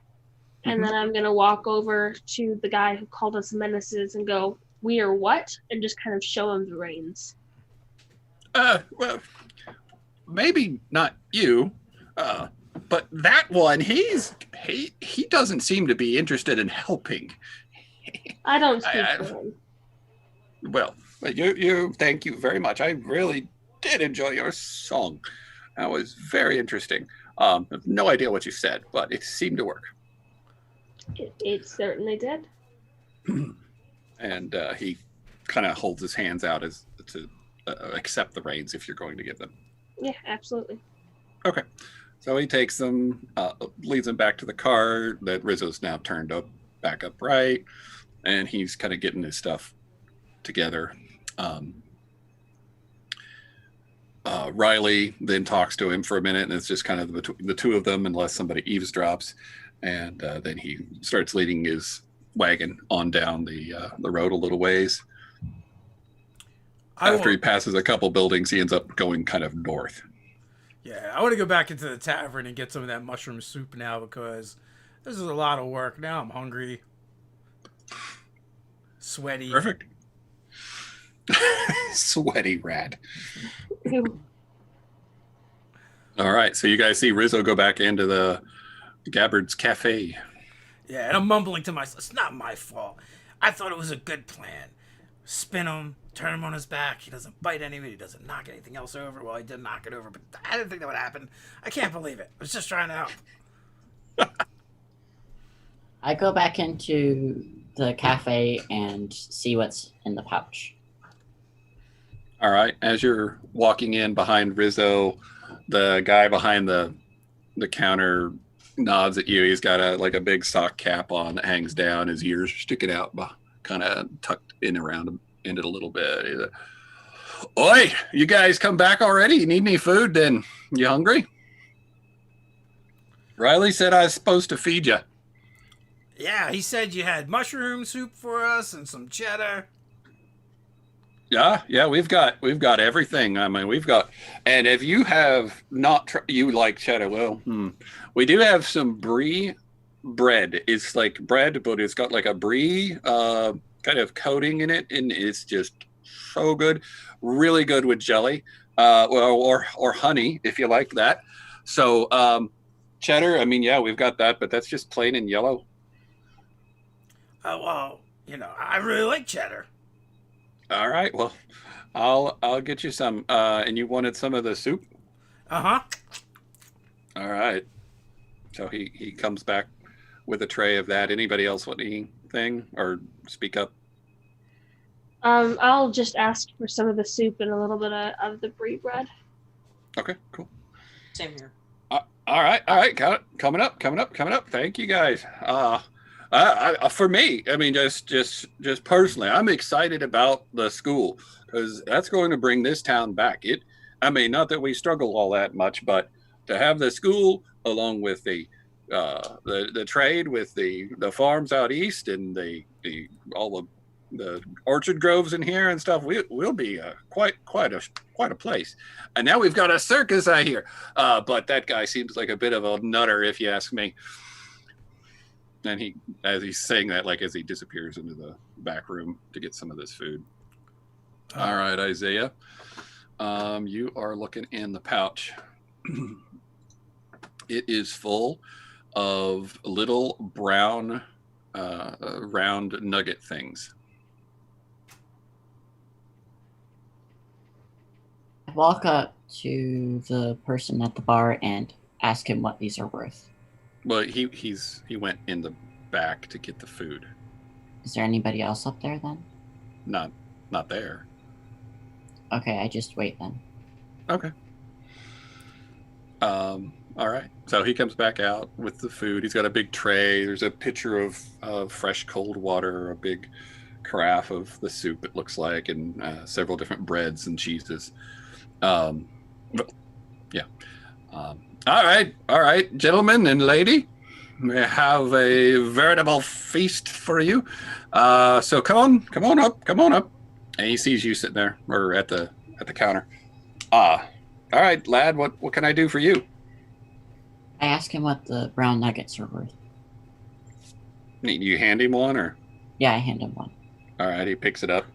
And then I'm going to walk over to the guy who called us menaces and go, "We are what?" And just kind of show him the reins. Well, maybe not you, but that one, he doesn't seem to be interested in helping. I don't speak for him. Well, you thank you very much. I really did enjoy your song. That was very interesting. I have no idea what you said, but it seemed to work. It certainly did. And he kind of holds his hands out as to accept the reins if you're going to give them. Yeah, absolutely. Okay. So he takes them, leads them back to the car that Rizzo's now turned back upright, and he's kind of getting his stuff together. Riley then talks to him for a minute, and it's just kind of the two of them, unless somebody eavesdrops, and then he starts leading his wagon on down the road a little ways. After he passes a couple buildings, he ends up going kind of north. Yeah, I want to go back into the tavern and get some of that mushroom soup now because this is a lot of work. Now I'm hungry, sweaty. Perfect. Sweaty rat. All right, so you guys see Rizzo go back into the Gabbard's Cafe. Yeah, and I'm mumbling to myself, it's not my fault. I thought it was a good plan. Spin him, turn him on his back. He doesn't bite anybody. He doesn't knock anything else over. Well, he did knock it over, but I didn't think that would happen. I can't believe it. I was just trying to help. I go back into the cafe and see what's in the pouch. All right, as you're walking in behind Rizzo, the guy behind the counter nods at you. He's got a big sock cap on that hangs down. His ears are sticking out, kind of tucked in around in it a little bit. He's like, "Oi, you guys come back already? You need any food? Then you hungry?" Riley said I was supposed to feed you. Yeah, he said you had mushroom soup for us and some cheddar. Yeah, we've got everything. I mean, and if you have not, you like cheddar, well, we do have some brie bread. It's like bread, but it's got like a brie kind of coating in it, and it's just so good, really good with jelly, or honey if you like that. So cheddar, I mean, yeah, we've got that, but that's just plain and yellow. Oh, well, I really like cheddar. All right, well, I'll get you some. And you wanted some of the soup? Uh-huh. All right. So he comes back with a tray of that. Anybody else want anything or speak up? I'll just ask for some of the soup and a little bit of the brie bread. Okay, cool. Same here. All right. Got it. Coming up. Thank you guys. For me, I mean, just personally, I'm excited about the school because that's going to bring this town back. I mean, not that we struggle all that much, but to have the school along with the trade with the farms out east and all the orchard groves in here and stuff, we'll be quite a place. And now we've got a circus out here. But that guy seems like a bit of a nutter, if you ask me. And as he's saying that, like as he disappears into the back room to get some of this food. All right, Isaiah, you are looking in the pouch. It is full of little brown, round nugget things. I walk up to the person at the bar and ask him what these are worth. Well, he went in the back to get the food. Is there anybody else up there then? Not there. Okay, I just wait then. Okay. All right. So he comes back out with the food. He's got a big tray. There's a pitcher of fresh cold water, a big carafe of the soup, it looks like, and several different breads and cheeses. Yeah. All right, gentlemen and lady. We have a veritable feast for you. So come on up. And he sees you sitting there or at the counter. All right, lad. What can I do for you? I ask him what the brown nuggets are worth. You hand him one, or? Yeah, I hand him one. All right, he picks it up.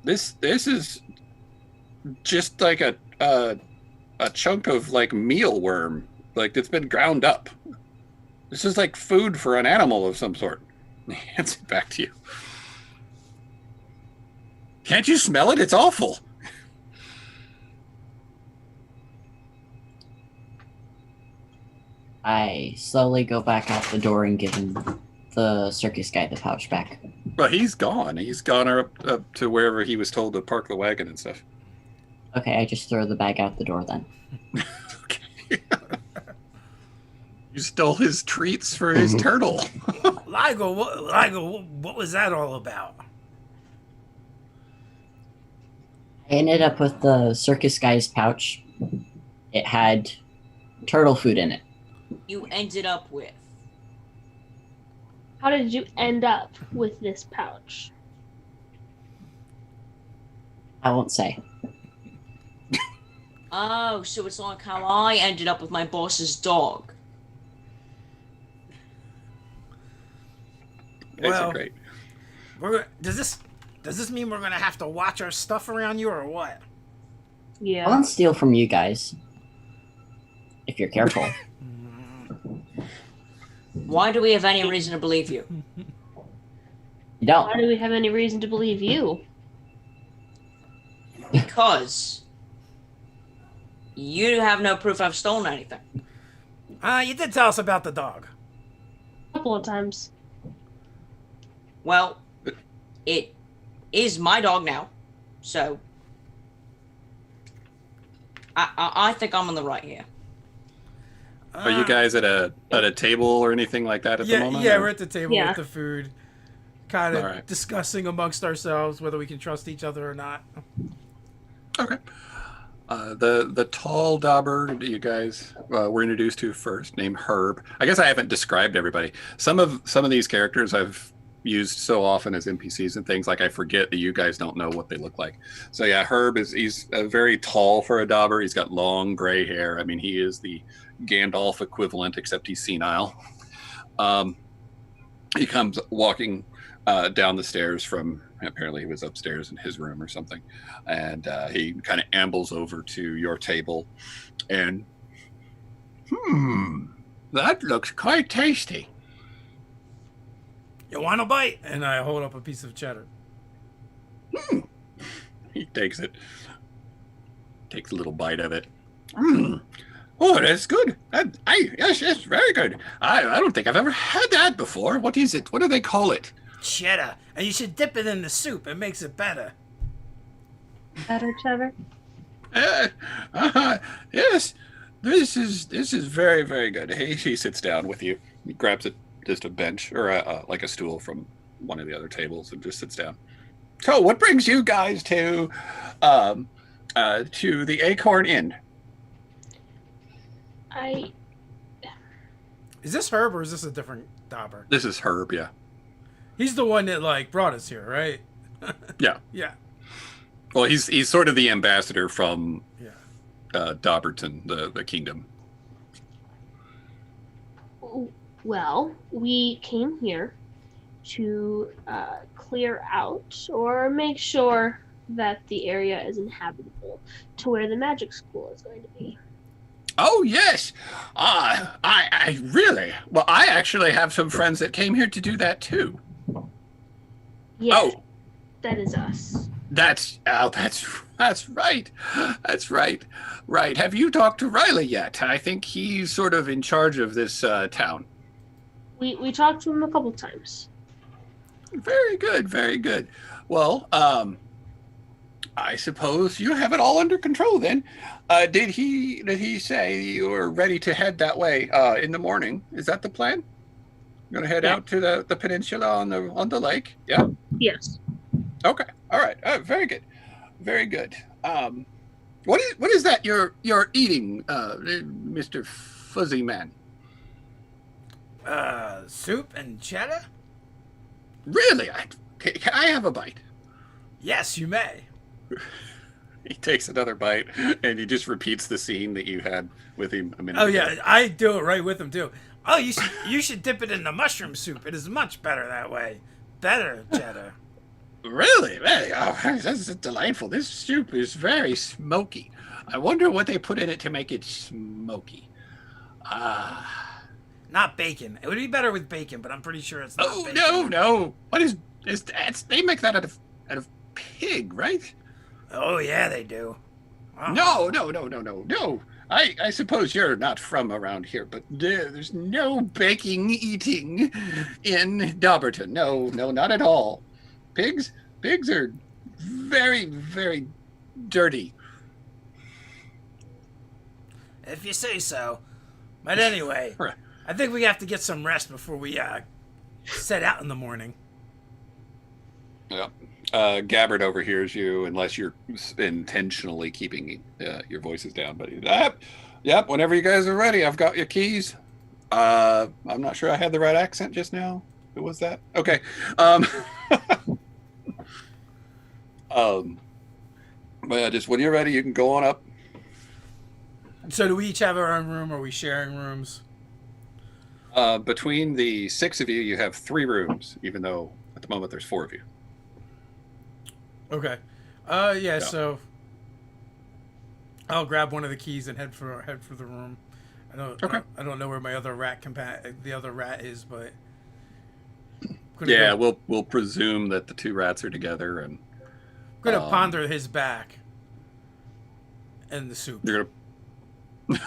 This is just like a chunk of like mealworm, like it's been ground up. This is like food for an animal of some sort. He hands it back to you. Can't you smell it? It's awful. I slowly go back out the door and give him the circus guy the pouch back. Well, he's gone. He's gone up to wherever he was told to park the wagon and stuff. Okay, I just throw the bag out the door then. Okay. You stole his treats for his turtle. Ligo, what was that all about? I ended up with the circus guy's pouch. It had turtle food in it. You ended up with. How did you end up with this pouch? I won't say. Oh, so it's like how I ended up with my boss's dog. Well, great. Does this mean we're gonna have to watch our stuff around you, or what? I Yeah. won't steal from you guys. If you're careful. Why do we have any reason to believe you? You don't. Why do we have any reason to believe you? Because you have no proof I've stolen anything. You did tell us about the dog. A couple of times. Well, it is my dog now, so I think I'm on the right here. Are you guys at a table or anything like that at the moment? Yeah, or? we're at the table Yeah. with the food, kind of Alright. discussing amongst ourselves whether we can trust each other or not. Okay. The tall dauber that you guys were introduced to first, named Herb. I guess I haven't described everybody. Some of these characters I've used so often as NPCs and things, like I forget that you guys don't know what they look like. So yeah, Herb he's very tall for a dauber. He's got long gray hair. I mean, he is the Gandalf equivalent, except he's senile. He comes walking down the stairs from, apparently he was upstairs in his room or something, and he kind of ambles over to your table and that looks quite tasty. You want a bite? And I hold up a piece of cheddar. He takes it, takes a little bite of it. Oh, that's good. Yes, very good. I don't think I've ever had that before. What is it? What do they call it? Cheddar. And you should dip it in the soup. It makes it better. Better, Trevor? Yes, this is very, very good. He sits down with you. He grabs just a bench or like a stool from one of the other tables and just sits down. So, what brings you guys to the Acorn Inn? Is this Herb or is this a different dauber? This is Herb, yeah. He's the one that like brought us here, right? Yeah. Yeah. Well, he's sort of the ambassador from Yeah. Dobberton, the kingdom. Well, we came here to clear out or make sure that the area is inhabitable to where the magic school is going to be. Oh, yes. I really, well, I actually have some friends that came here to do that too. Yes, Oh, that is us. that's right. That's right. Right. Have you talked to Riley yet? I think he's sort of in charge of this town. We talked to him a couple times. Very good. Very good. Well, I suppose you have it all under control then. Did he say you were ready to head that way in the morning? Is that the plan? You're gonna head Yeah. out to the peninsula on the lake? Yeah. Yes. Okay. All right. Very good. Very good. What is that you're eating, Mr. fuzzy man? Soup and cheddar? Really? Can I have a bite? Yes, you may. He takes another bite, and he just repeats the scene that you had with him a minute Oh ago. yeah, I do it right with him too. Oh, you should dip it in the mushroom soup. It is much better that way. Better cheddar. Really? Oh, that's delightful. This soup is very smoky. I wonder what they put in it to make it smoky. Not bacon. It would be better with bacon, but I'm pretty sure it's not Oh, bacon. no. What is that? They make that out of pig, right? Oh yeah, they do. Wow. No. I suppose you're not from around here, but there's no baking eating in Dobberton. No, not at all. Pigs are very, very dirty. If you say so. But anyway, I think we have to get some rest before we set out in the morning. Yeah. Gabbard overhears you unless you're intentionally keeping your voices down. But yep, whenever you guys are ready, I've got your keys. I'm not sure I had the right accent just now. Who was that? Okay. But yeah, just when you're ready, you can go on up. So do we each have our own room? Or are we sharing rooms? Between the 6 of you, you have 3 rooms, even though at the moment there's 4 of you. Okay. Yeah. So I'll grab one of the keys and head for the room. I don't know where my other the other rat is, but yeah, we'll presume that the 2 rats are together, and I'm gonna ponder his back and the soup. You're gonna,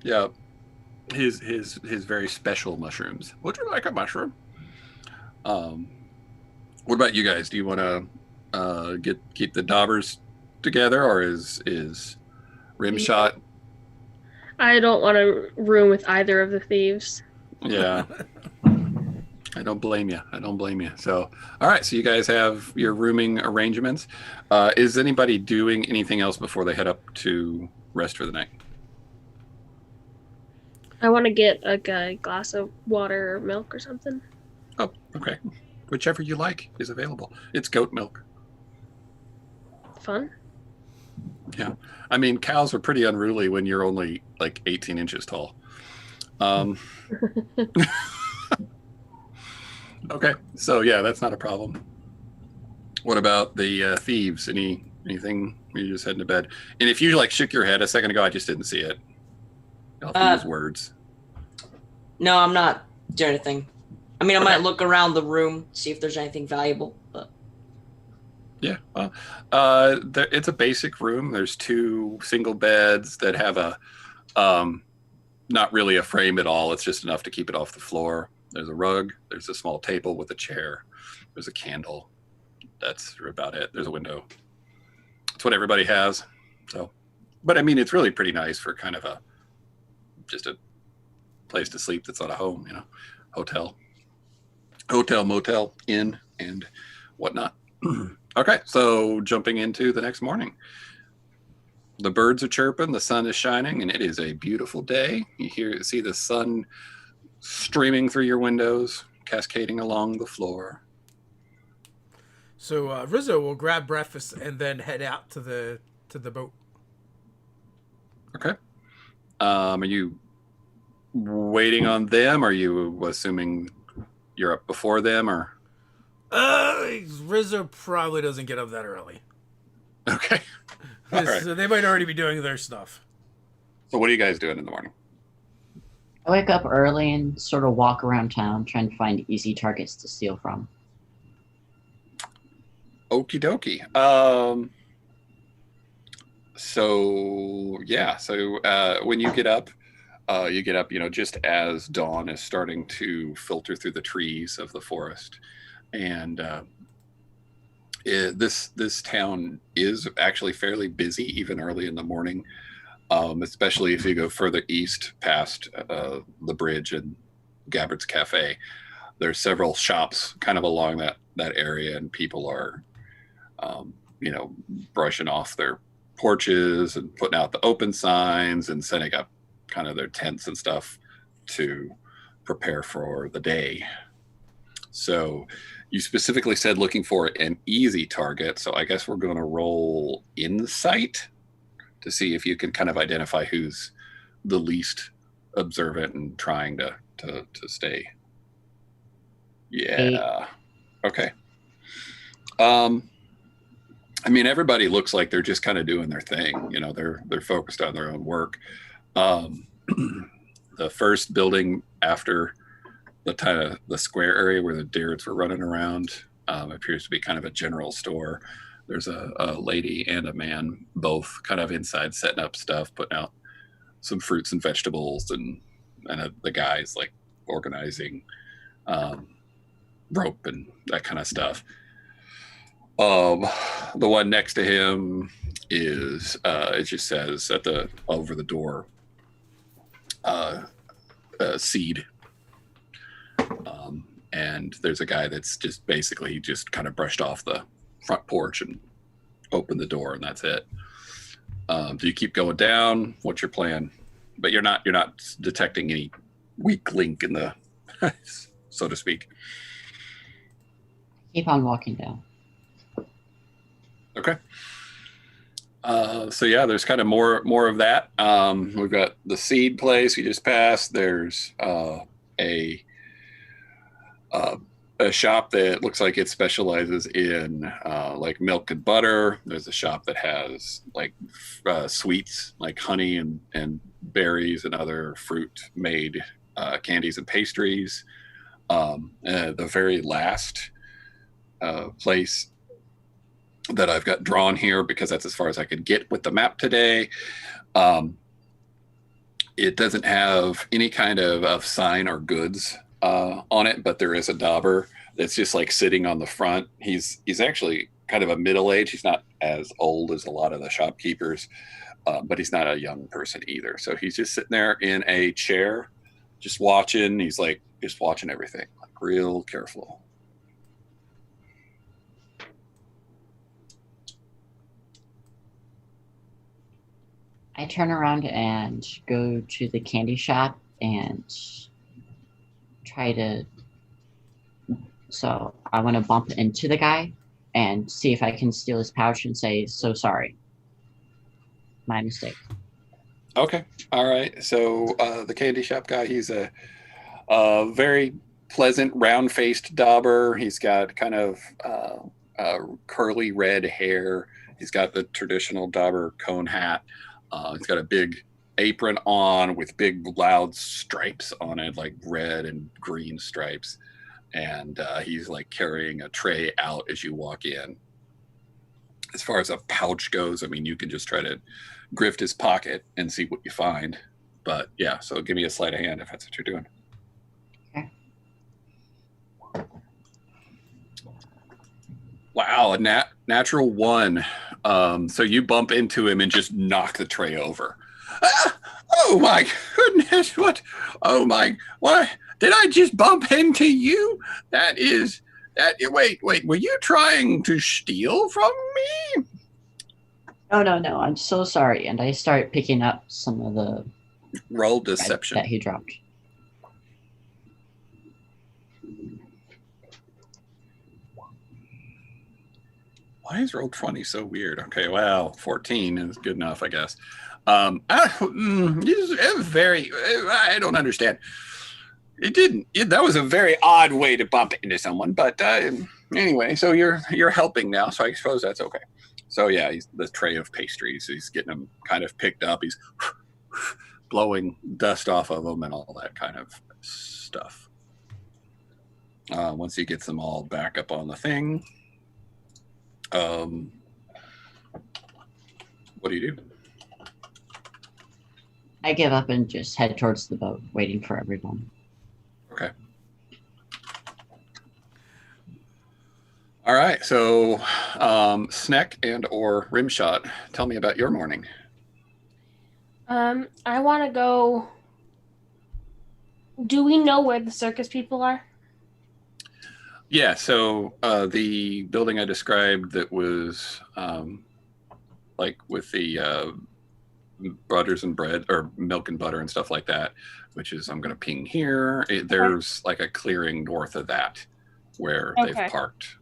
yeah, his very special mushrooms. Would you like a mushroom? What about you guys? Do you want to keep the Dobbers together, or is Rimshot? I don't want to room with either of the thieves. Yeah. I don't blame you. So, all right. So you guys have your rooming arrangements. Is anybody doing anything else before they head up to rest for the night? I want to get a glass of water or milk or something. Oh, okay. Whichever you like is available. It's goat milk. Fun. Yeah. I mean, cows are pretty unruly when you're only like 18 inches tall. Okay. So yeah, that's not a problem. What about the thieves? Anything? You just heading to bed? And if you like shook your head a second ago, I just didn't see it. I'll use words. No, I'm not doing anything. I mean, I might look around the room, see if there's anything valuable, but... Yeah, well, it's a basic room. There's 2 single beds that have a, not really a frame at all. It's just enough to keep it off the floor. There's a rug. There's a small table with a chair. There's a candle. That's about it. There's a window. That's what everybody has. So, but I mean, it's really pretty nice for kind of just a place to sleep that's not a home, hotel, motel, inn, and whatnot. Okay, so jumping into the next morning. The birds are chirping, the sun is shining, and it is a beautiful day. You see the sun streaming through your windows, cascading along the floor. So Rizzo will grab breakfast and then head out to the boat. Okay. Are you waiting on them? Are you assuming you're up before them, or? Rizzo probably doesn't get up that early. Okay. All right. So they might already be doing their stuff. So what are you guys doing in the morning? I wake up early and sort of walk around town trying to find easy targets to steal from. Okie dokie. So when you get up, just as dawn is starting to filter through the trees of the forest. And this town is actually fairly busy even early in the morning, especially if you go further east past the bridge and Gabbard's Cafe. There's several shops kind of along that area, and people are, brushing off their porches and putting out the open signs and setting up kind of their tents and stuff to prepare for the day. So you specifically said looking for an easy target. So I guess we're going to roll insight to see if you can kind of identify who's the least observant and trying to stay. Yeah. Okay. I mean, everybody looks like they're just kind of doing their thing. You know, they're focused on their own work. The first building after the square area where the deers were running around appears to be kind of a general store. There's a lady and a man, both kind of inside setting up stuff, putting out some fruits and vegetables, and the guy's like organizing rope and that kind of stuff. The one next to him is it just says over the door seed. And there's a guy that's just basically just kind of brushed off the front porch and opened the door, and that's it. Do you keep going down? What's your plan? But you're not detecting any weak link in the so to speak. Keep on walking down. Okay. So yeah, there's kind of more of that. We've got the seed place we just passed. There's a shop that looks like it specializes in like milk and butter. There's a shop that has like sweets like honey and berries and other fruit made candies and pastries. The very last place that I've got drawn here, because that's as far as I could get with the map today, it doesn't have any kind of sign or goods on it, but there is a Dobber that's just like sitting on the front. He's actually kind of a middle age. He's not as old as a lot of the shopkeepers, but he's not a young person either. So he's just sitting there in a chair, just watching. He's like just watching everything, like real careful. I turn around and go to the candy shop and try to. So I want to bump into the guy and see if I can steal his pouch and say, "So sorry. My mistake." Okay. All right. So the candy shop guy, he's a very pleasant, round-faced dauber. He's got kind of curly red hair. He's got the traditional dauber cone hat. He's got a big apron on with big loud stripes on it, like red and green stripes. And he's like carrying a tray out as you walk in. As far as a pouch goes, I mean, you can just try to grift his pocket and see what you find. But yeah, so give me a sleight of hand if that's what you're doing. Okay. Wow, a natural one. So you bump into him and just knock the tray over. Oh my goodness, what? Oh my, what? Did I just bump into you? Wait, were you trying to steal from me? No, I'm so sorry. And I start picking up some of the Roll deception. that he dropped. Why is roll 20 so weird? Okay, well, 14 is good enough, I guess. I don't understand. That was a very odd way to bump into someone, but anyway, so you're helping now, so I suppose that's okay. So yeah, he's the tray of pastries. He's getting them kind of picked up. He's blowing dust off of them and all that kind of stuff. Once he gets them all back up on the thing, what do you do? I give up and just head towards the boat, waiting for everyone. Okay. All right. So, Sneck and or Rimshot, tell me about your morning. I want to go. Do we know where the circus people are? Yeah. So the building I described that was like with the butters and bread or milk and butter and stuff like that, which is I'm going to ping here. There's like a clearing north of that where they've parked.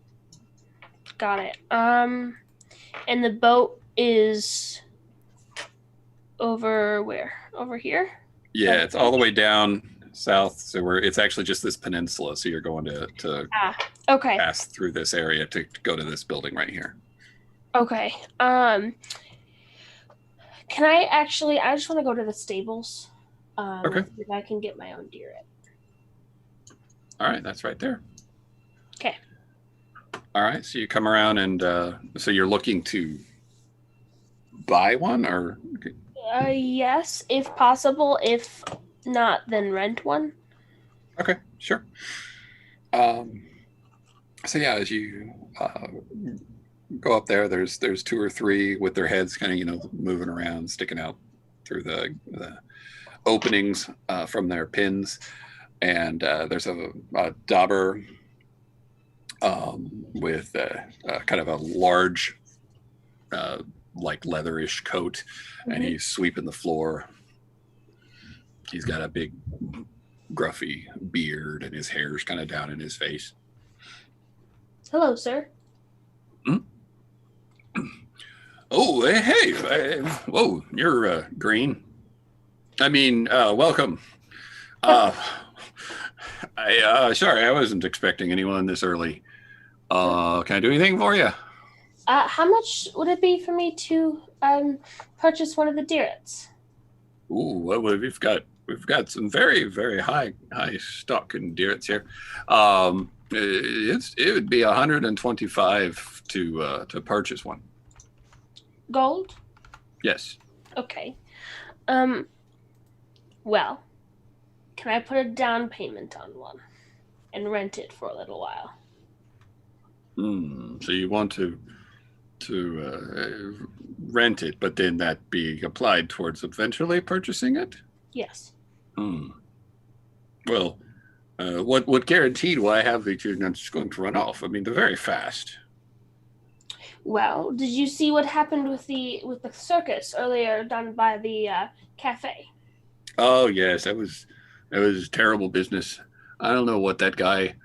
Got it. And the boat is over where? Over here? Yeah, it's all the way down south. So it's actually just this peninsula. So you're going to pass through this area to go to this building right here. Okay. Can I actually? I just want to go to the stables. Okay. If I can get my own deer in. All right, that's right there. Okay. All right, so you come around and so you're looking to buy one, or? Yes, if possible. If not, then rent one. Okay, sure. So yeah, as you go up there, there's 2 or 3 with their heads kind of moving around, sticking out through the openings from their pins, and there's a Dobber with kind of a large like leatherish coat, and he's sweeping the floor. He's got a big gruffy beard, and his hair's kind of down in his face. Hello, sir. Oh, hey, whoa, you're green. I mean, welcome. Sorry, I wasn't expecting anyone this early. Can I do anything for you? How much would it be for me to purchase one of the deerets? Ooh, well, we've got some very, very high stock in deerets here. It would be 125 to purchase one. Gold? Yes. Okay. Well, can I put a down payment on one and rent it for a little while? So you want to rent it, but then that be applied towards eventually purchasing it? Yes. Well, what guarantee do I have that you're not just going to run off? I mean, they're very fast. Well, did you see what happened with the circus earlier done by the cafe? Oh yes, that was terrible business. I don't know what that guy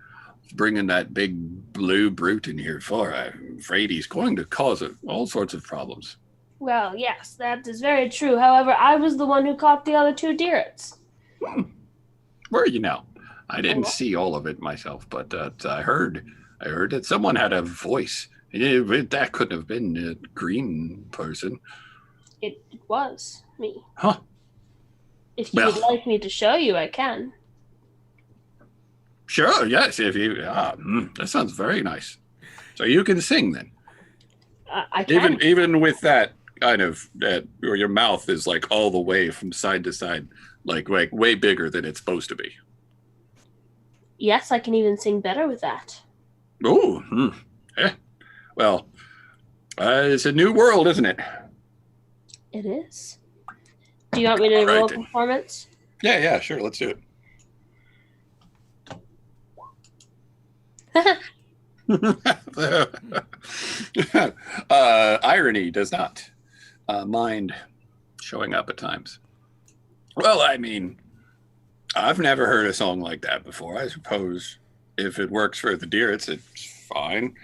is bringing that big blue brute in here for. I'm afraid he's going to cause all sorts of problems. Well, yes, that is very true. However, I was the one who caught the other 2 deerets. Where are you now? I didn't see all of it myself, but I heard that someone had a voice. That couldn't have been a green person. It was me. Huh. If you would like me to show you, I can. Sure, yes. If you, that sounds very nice. So you can sing then. I can. Even with that kind of or your mouth is like all the way from side to side, like way bigger than it's supposed to be. Yes, I can even sing better with that. Oh, yeah. Well, it's a new world, isn't it? It is. Do you want me to roll a performance? Yeah, sure. Let's do it. Irony does not mind showing up at times. Well, I mean, I've never heard a song like that before. I suppose if it works for the deer, it's fine.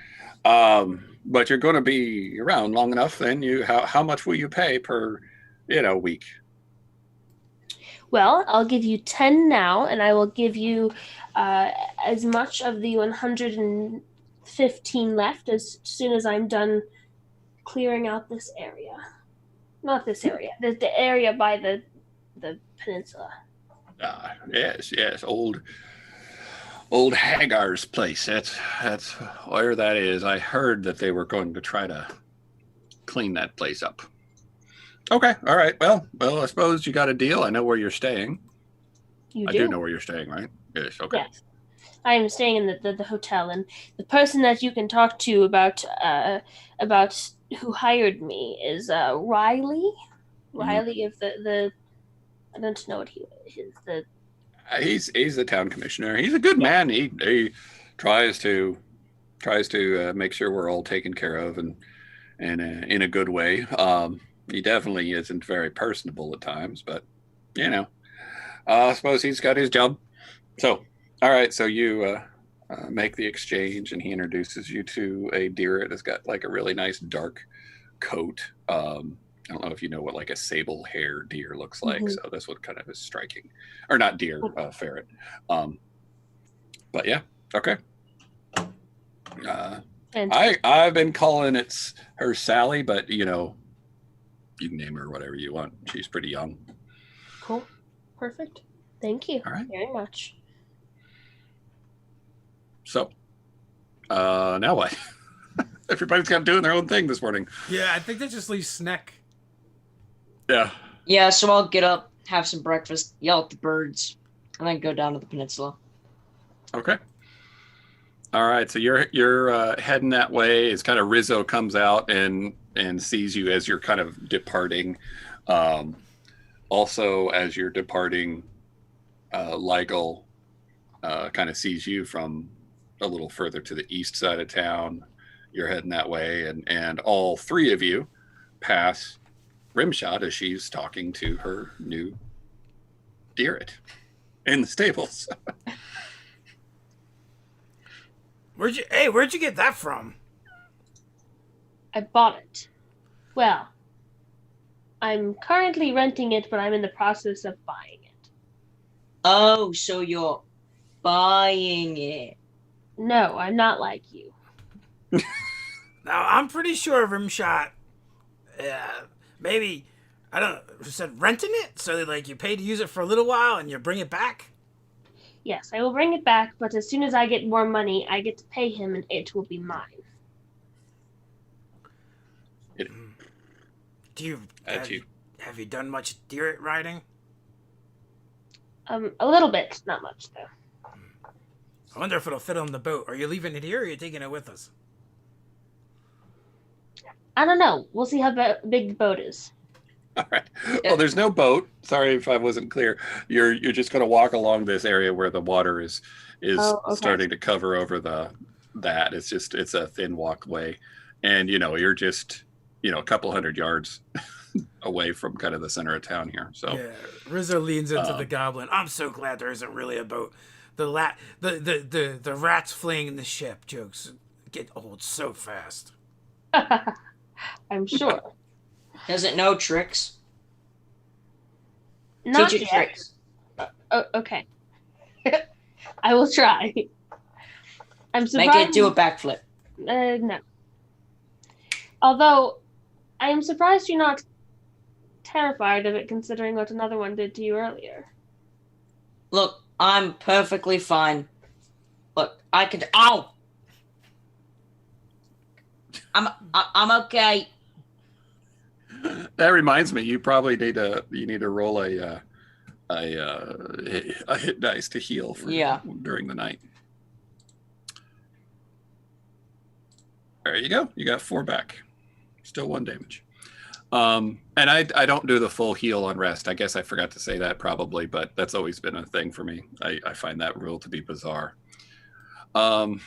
But you're going to be around long enough. Then how much will you pay per, week? Well, I'll give you 10 now, and I will give you as much of the 115 left as soon as I'm done clearing out this area. Not this area, the area by the peninsula. Yes, old Hagar's place. That's where that is. I heard that they were going to try to clean that place up. Okay, all right. Well, I suppose you got a deal. I know where you're staying. You I do know where you're staying, right? Yes. Okay. Yes. I am staying in the hotel, and the person that you can talk to about who hired me is Riley. Riley of the I don't know what he is. He's the town commissioner. He's a good man. He tries to make sure we're all taken care of, and in a good way. He definitely isn't very personable at times, but I suppose he's got his job. So, all right. So you make the exchange, and he introduces you to a deer that's got like a really nice dark coat. I don't know if you know what like a sable hair deer looks like. Mhm. So this one kind of is striking, or not deer, ferret. But yeah, okay. And I've been calling it her Sally, but you can name her whatever you want. She's pretty young. cool. Perfect. Thank you All right. very much. So, now what? Everybody's got doing their own thing this morning. Yeah, I think that just leaves Sneck. Yeah. Yeah, so I'll get up, have some breakfast, yell at the birds, and then go down to the peninsula. Okay. All right. So you're heading that way. It's kind of Rizzo comes out and sees you as you're kind of departing. Also, as you're departing, Ligal kind of sees you from a little further to the east side of town. You're heading that way, and all three of you pass Rimshot as she's talking to her new deeret in the stables. Where'd you get that from? I bought it. Well, I'm currently renting it, but I'm in the process of buying it. Oh, so you're buying it. No, I'm not like you. Now, I'm pretty sure Rimshot, maybe, I don't know, said renting it? So, like, you pay to use it for a little while and you bring it back? Yes, I will bring it back, but as soon as I get more money, I get to pay him and it will be mine. Have you done much deer riding? A little bit, not much though. I wonder if it'll fit on the boat. Are you leaving it here or are you taking it with us? I don't know. We'll see how big the boat is. All right. Well, there's no boat. Sorry if I wasn't clear. You're just going to walk along this area where the water is okay. starting to cover over that. It's a thin walkway, and you're just a couple hundred yards away from kind of the center of town here. So yeah, Rizzo leans into the goblin. I'm so glad there isn't really a boat. The rats fleeing the ship jokes get old so fast. I'm sure. Does it know tricks? Not Teach it yet. tricks. Okay. I will try. I'm surprised. Make it do a backflip. No. Although, I am surprised you're not terrified of it, considering what another one did to you earlier. Look, I'm perfectly fine. Look, I could. Ow! I'm okay. that reminds me, you probably need to roll a hit dice to heal during the night. There you go. You got 4 back. Still 1 damage. And I don't do the full heal on rest. I guess I forgot to say that probably, but that's always been a thing for me. I find that rule to be bizarre. Cool.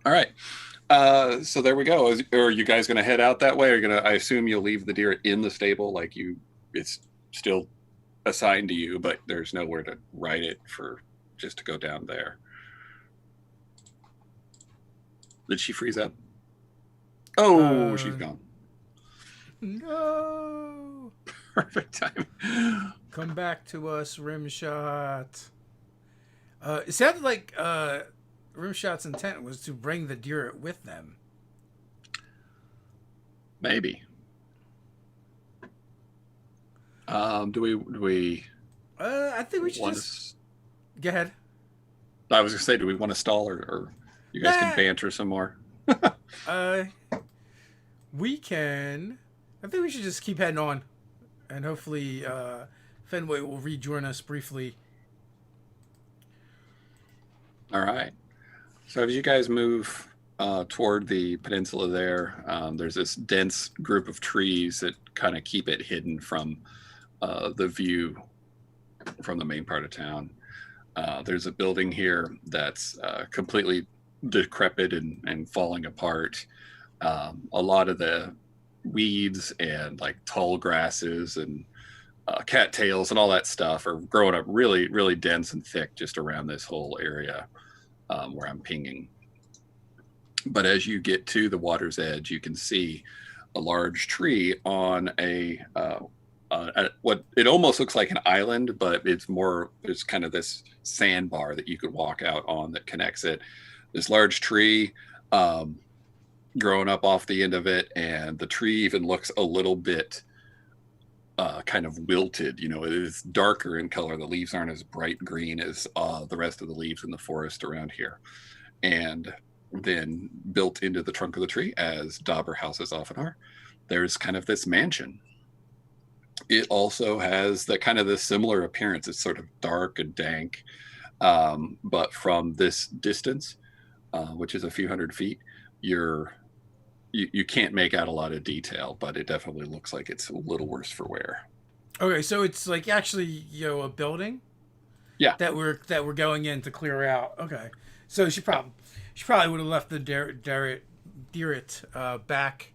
All right. So there we go. Are you guys going to head out that way? I assume you'll leave the deer in the stable, like it's still assigned to you, but there's nowhere to ride it just to go down there. Did she freeze up? Oh, she's gone. No. Perfect time. Come back to us, Rimshot. It sounded like Rimshot's intent was to bring the deer with them. Maybe. Do we? I think we should just go ahead. I was gonna say, do we want to stall or you guys can banter some more? We can. I think we should just keep heading on, and hopefully Fenway will rejoin us briefly. All right. So as you guys move toward the peninsula there's this dense group of trees that kind of keep it hidden from the view from the main part of town. There's a building here that's completely decrepit and falling apart. A lot of the weeds and like tall grasses and cattails and all that stuff are growing up really, really dense and thick just around this whole area where I'm pinging. But as you get to the water's edge, you can see a large tree on what it almost looks like an island, but it's kind of this sandbar that you could walk out on that connects it. This large tree growing up off the end of it, and the tree even looks a little bit kind of wilted. You know, it is darker in color. The leaves aren't as bright green as the rest of the leaves in the forest around here. And then built into the trunk of the tree, as Dobber houses often are, there's kind of this mansion. It also has that kind of this similar appearance. It's sort of dark and dank, but from this distance, which is a few hundred feet, you can't make out a lot of detail, but it definitely looks like it's a little worse for wear. Okay, so it's like actually, a building. Yeah. That we're going in to clear out. Okay, so she probably would have left the Derrit back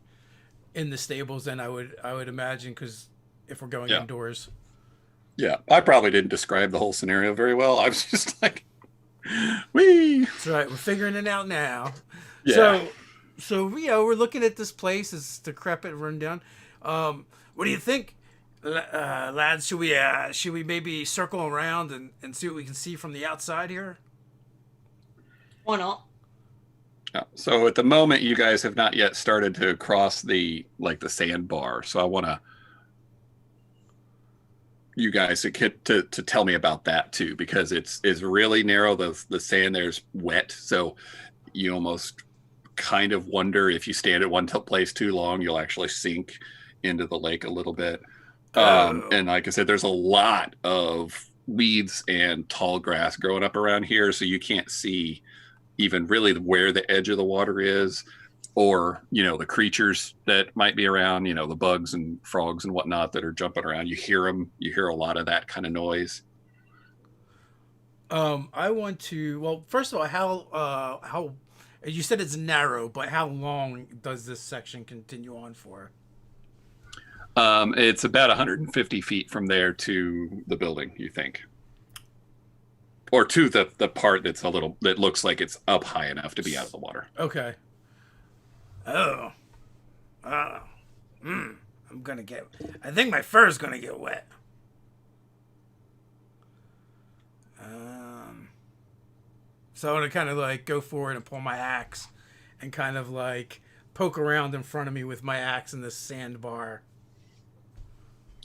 in the stables. Then I would imagine, because if we're going indoors. Yeah, I probably didn't describe the whole scenario very well. I was just like, wee. That's right. We're figuring it out now. Yeah. So we're looking at this place. It's decrepit, run down. What do you think, lads? Should we maybe circle around and see what we can see from the outside here? Why not? Yeah. So at the moment, you guys have not yet started to cross the sandbar. So I want you guys to tell me about that too, because it's really narrow. The sand there's wet, so you almost kind of wonder if you stand at one place too long, you'll actually sink into the lake a little bit. And like I said, there's a lot of weeds and tall grass growing up around here, so you can't see even really where the edge of the water is, or the creatures that might be around, the bugs and frogs and whatnot that are jumping around. You hear them. You hear a lot of that kind of noise. I want to. Well, first of all, how you said it's narrow, but how long does this section continue on for? It's about 150 feet from there to the building, you think, or to the part that looks like it's up high enough to be out of the water. Okay. I think my fur is gonna get wet. So I'm gonna kind of like go forward and pull my axe and kind of like poke around in front of me with my axe in this sandbar.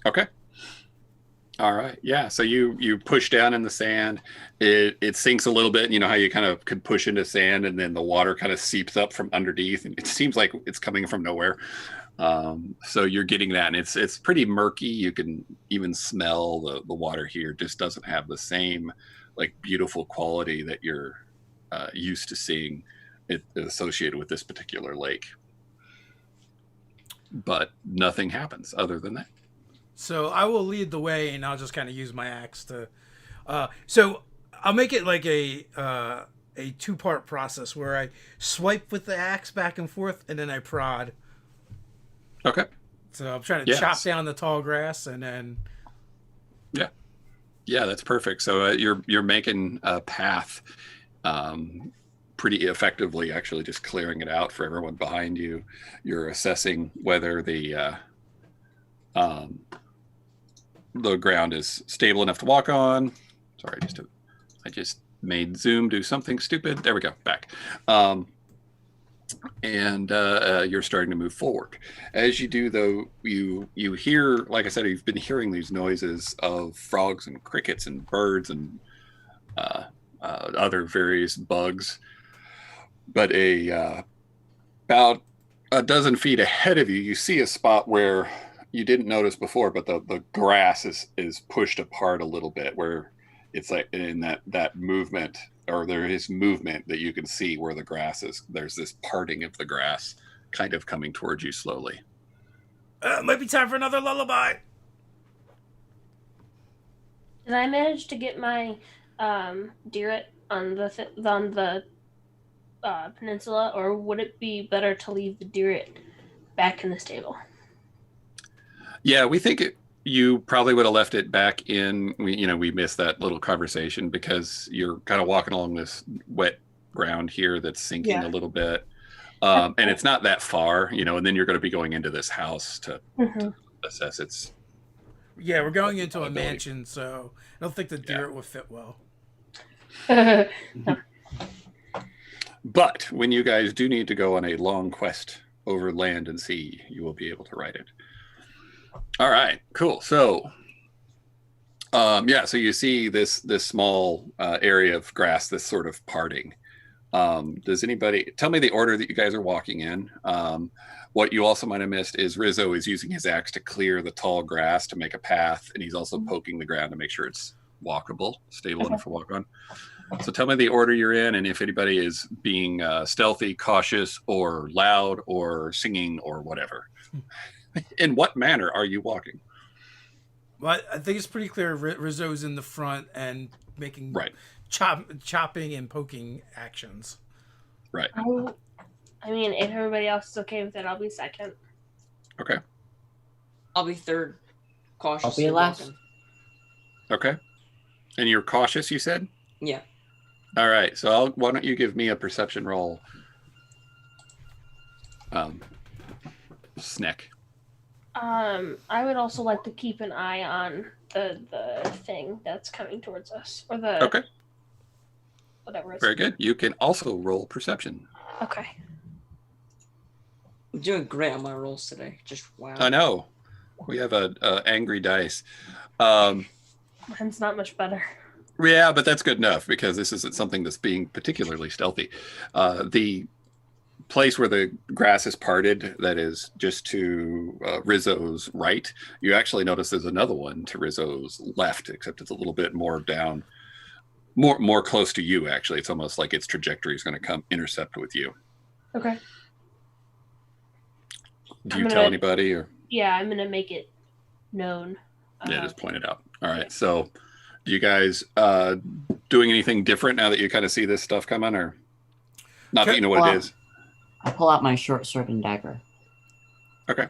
Okay. All right. Yeah. So you push down in the sand. It sinks a little bit. You know how you kind of could push into sand and then the water kind of seeps up from underneath, and it seems like it's coming from nowhere. So you're getting that, and it's pretty murky. You can even smell the water here. Just doesn't have the same like beautiful quality that you're used to seeing it associated with this particular lake. But nothing happens other than that. So I will lead the way, and I'll just kind of use my axe to. So I'll make it like a 2-part process where I swipe with the axe back and forth, and then I prod. Okay. So I'm trying to chop down the tall grass, and then. Yeah, that's perfect. So you're making a path pretty effectively, actually, just clearing it out for everyone behind you. You're assessing whether the ground is stable enough to walk on. Sorry, I just made Zoom do something stupid. There we go, back. And you're starting to move forward. As you do, though, you hear, like I said, you've been hearing these noises of frogs and crickets and birds and other various bugs. But about a dozen feet ahead of you, you see a spot where you didn't notice before, but the grass is pushed apart a little bit, where it's like in that movement, or there is movement that you can see where the grass is. There's this parting of the grass kind of coming towards you slowly. Might be time for another lullaby. Did I manage to get my Derrit on the peninsula, or would it be better to leave the deer back in the stable? Yeah, we think you probably would have left it back in. We missed that little conversation because you're kind of walking along this wet ground here that's sinking a little bit. And it's not that far, and then you're going to be going into this house to assess its. Yeah, we're going into a mansion, so I don't think the deer would fit well. But when you guys do need to go on a long quest over land and sea, you will be able to ride it. All right, cool. So, so you see this small area of grass that's sort of parting. Does anybody tell me the order that you guys are walking in? What you also might have missed is Rizzo is using his axe to clear the tall grass to make a path, and he's also poking the ground to make sure it's walkable, stable enough to walk on. So tell me the order you're in, and if anybody is being stealthy, cautious, or loud, or singing, or whatever. In what manner are you walking? Well, I think it's pretty clear Rizzo's in the front and making chopping and poking actions. Right. I mean, if everybody else is okay with it, I'll be second. Okay. I'll be third. Cautious. I'll be last. Okay. And you're cautious, you said? Yeah. All right. So why don't you give me a perception roll? Snack. I would also like to keep an eye on the thing that's coming towards us, or the whatever. It's Very good. You can also roll perception. Okay. I'm doing great on my rolls today. Just wow. I know. We have a angry dice. Mine's not much better. Yeah, but that's good enough because this isn't something that's being particularly stealthy. The place where the grass is parted, that is just to Rizzo's right, you actually notice there's another one to Rizzo's left, except it's a little bit more down, more close to you, actually. It's almost like its trajectory is going to come intercept with you. Okay. Do you tell anybody? Or Yeah, I'm going to make it known. Yeah, just point it out. All right, so do you guys doing anything different now that you kind of see this stuff coming, or not that you know what it is? I'll pull out my short sword and dagger. Okay.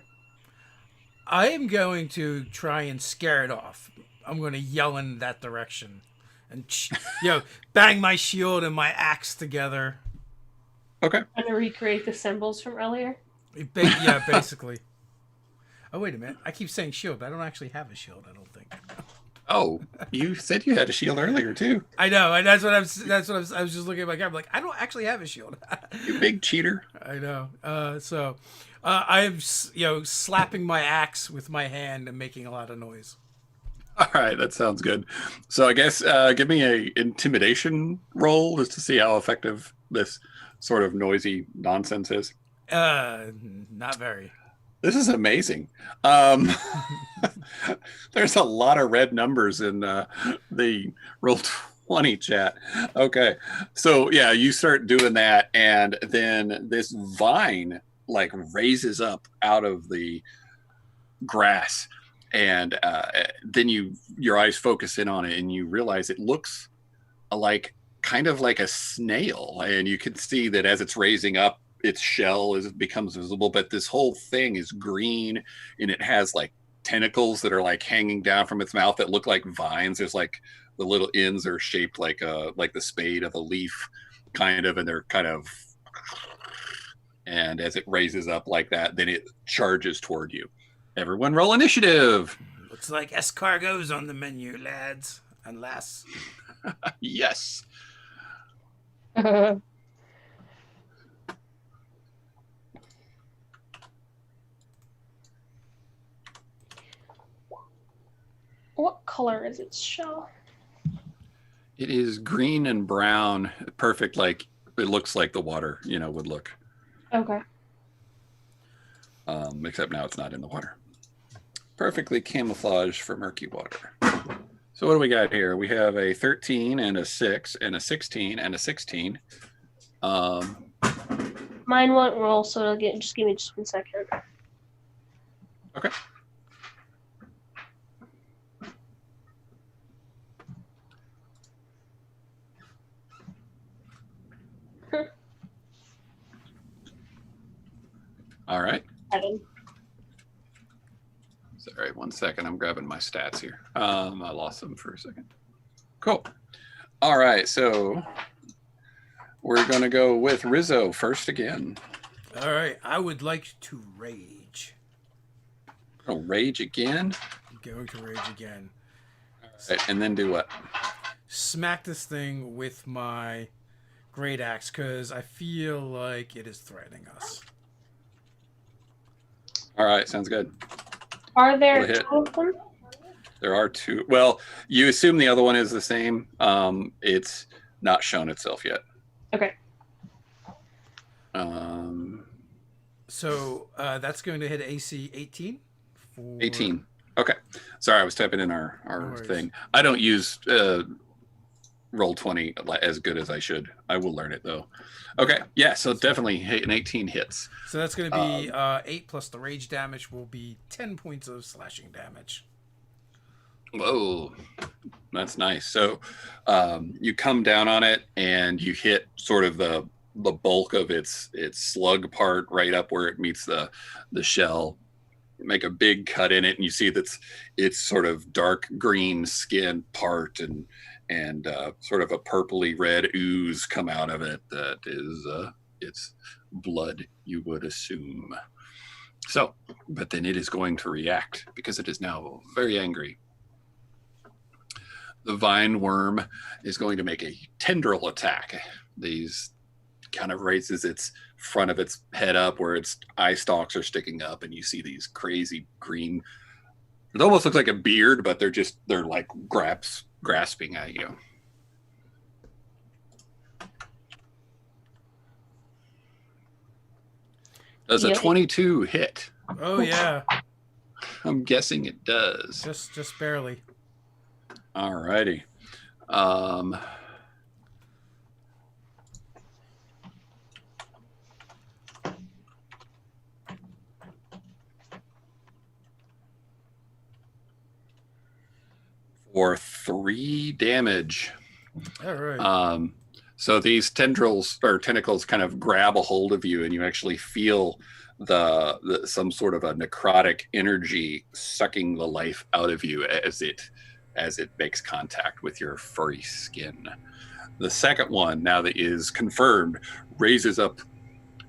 I am going to try and scare it off. I'm going to yell in that direction and, bang my shield and my axe together. Okay. I'm going to recreate the symbols from earlier. Yeah, basically. Oh, wait a minute. I keep saying shield, but I don't actually have a shield, I don't think. Oh, you said you had a shield earlier too. I know, and that's what I was just looking at my guy. I'm like, I don't actually have a shield. You big cheater. I know. So I'm slapping my axe with my hand and making a lot of noise. All right, that sounds good. So I guess give me a intimidation roll just to see how effective this sort of noisy nonsense is. Not very. This is amazing. There's a lot of red numbers in the Roll20 chat. Okay. So yeah, you start doing that, and then this vine like raises up out of the grass, and then your eyes focus in on it, and you realize it looks kind of like a snail, and you can see that as it's raising up, its shell becomes visible, but this whole thing is green, and it has like tentacles that are like hanging down from its mouth that look like vines. There's like the little ends are shaped like the spade of a leaf, kind of, and they're kind of. And as it raises up like that, then it charges toward you. Everyone, roll initiative. Looks like escargot's on the menu, lads and lass. Yes. What color is its shell? It is green and brown, perfect. Like it looks like the water, would look. Okay. Except now it's not in the water. Perfectly camouflaged for murky water. So what do we got here? We have a 13 and a 6 and a 16 and a 16. Mine won't roll, so just give me just 1 second. Okay. All right. 7. Sorry, 1 second. I'm grabbing my stats here. I lost them for a second. Cool. All right, so we're going to go with Rizzo first again. All right, I would like to rage. Oh, rage again? I'm going to rage again. All right, and then do what? Smack this thing with my great axe because I feel like it is threatening us. All right, sounds good. Are there Go ahead. 2 of them? There are 2. Well, you assume the other one is the same. It's not shown itself yet. Okay. So that's going to hit AC 18. 18. Okay. Sorry, I was typing in No our worries. thing. I don't use Roll20 as good as I should. I will learn it, though. Okay. Yeah, so definitely an 18 hits. So that's going to be 8 plus the rage damage will be 10 points of slashing damage. Whoa. That's nice. So you come down on it and you hit sort of the bulk of its slug part right up where it meets the shell. Make a big cut in it, and you see that's it's sort of dark green skin part and sort of a purpley red ooze come out of it that is it's blood, you would assume. So, but then it is going to react because it is now very angry. The vine worm is going to make a tendril attack. These kind of raises its front of its head up where its eye stalks are sticking up, and you see these crazy green. It almost looks like a beard, but they're like grasping at you. Does a Yep. 22 hit? Oh yeah, I'm guessing it does. just barely. All righty. For 3 damage. All right. So these tendrils or tentacles kind of grab a hold of you, and you actually feel the some sort of a necrotic energy sucking the life out of you as it makes contact with your furry skin. The second one, now that is confirmed, raises up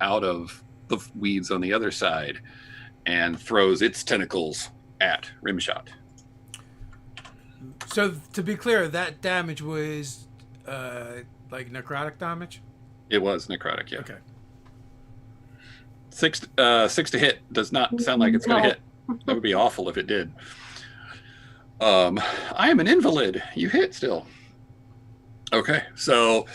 out of the weeds on the other side and throws its tentacles at Rimshot. So to be clear, that damage was like necrotic damage. It was necrotic, yeah. Okay. 6 to hit does not sound like it's going to No. hit. That would be awful if it did. I am an invalid. You hit still. Okay, so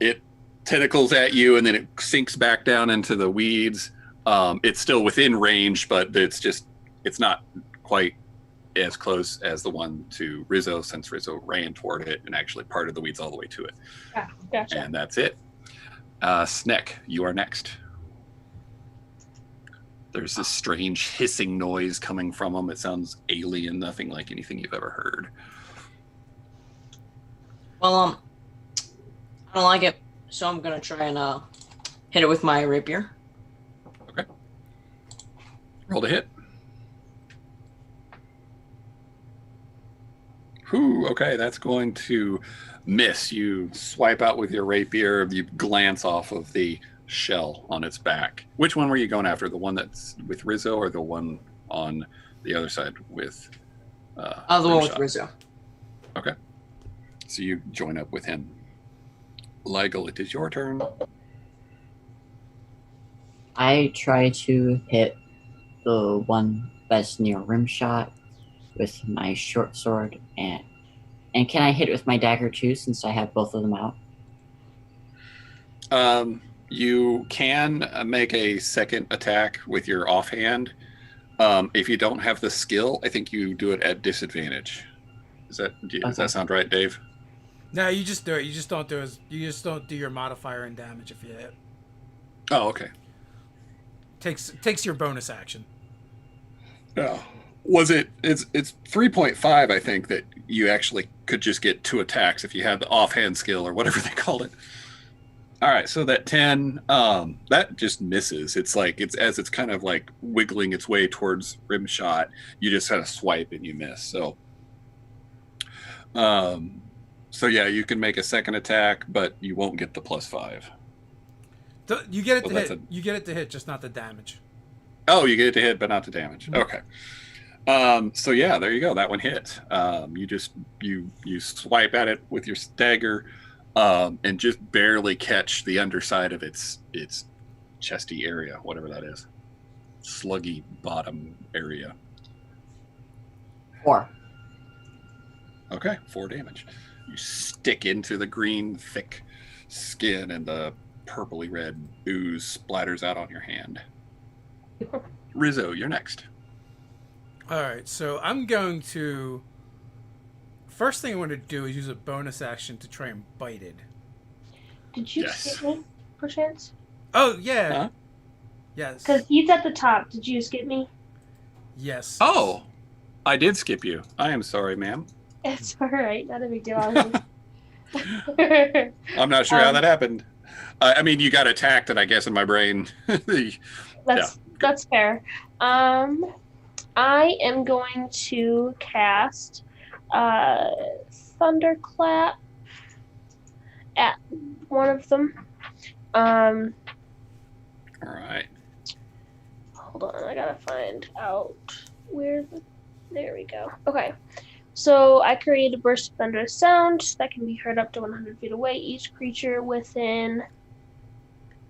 it tentacles at you and then it sinks back down into the weeds. It's still within range, but it's not quite as close as the one to Rizzo, since Rizzo ran toward it and actually parted the weeds all the way to it. Yeah, gotcha. And that's it. Sneck, you are next. There's this strange hissing noise coming from him. It sounds alien, nothing like anything you've ever heard. Well, I don't like it, so I'm gonna try and hit it with my rapier. Okay. Roll to hit. Whew, okay, that's going to miss. You swipe out with your rapier, you glance off of the shell on its back. Which one were you going after? The one that's with Rizzo or the one on the other side with The one with Rimshot? Rizzo. Okay. So you join up with him. Ligel, it is your turn. I try to hit the one that's near Rimshot with my short sword, and can I hit it with my dagger too, since I have both of them out? You can make a second attack with your offhand. If you don't have the skill, I think you do it at disadvantage. Does that sound right, Dave? No, you just do it. You just don't do your modifier and damage if you hit. Oh, okay. Takes your bonus action. Oh. It's 3.5, I think, that you actually could just get 2 attacks if you had the offhand skill or whatever they called it. All right, so that 10, that just misses. It's like it's kind of like wiggling its way towards rim shot. You just kind of swipe and you miss. So yeah, you can make a second attack, but you won't get the +5. You get it Well, to that's hit. You get it to hit, just not the damage. Oh, you get it to hit, but not the damage. Mhm. Okay. So yeah, there you go. That one hit. You swipe at it with your dagger, and just barely catch the underside of its chesty area, whatever that is, sluggy bottom area. 4. Okay, 4 damage. You stick into the green, thick skin, and the purpley red ooze splatters out on your hand. Rizzo, you're next. All right, so I'm going to. First thing I want to do is use a bonus action to try and bite it. Did you Yes. skip me, perchance? Oh yeah. Huh? Yes. Because he's at the top. Did you skip me? Yes. Oh, I did skip you. I am sorry, ma'am. It's alright. Not a big deal. honestly. I'm not sure how that happened. I mean, you got attacked, and I guess in my brain. That's fair. I am going to cast Thunderclap at one of them. All right. Hold on, I gotta find out where the. There we go. Okay. So I create a burst of thunderous sound that can be heard up to 100 feet away. Each creature within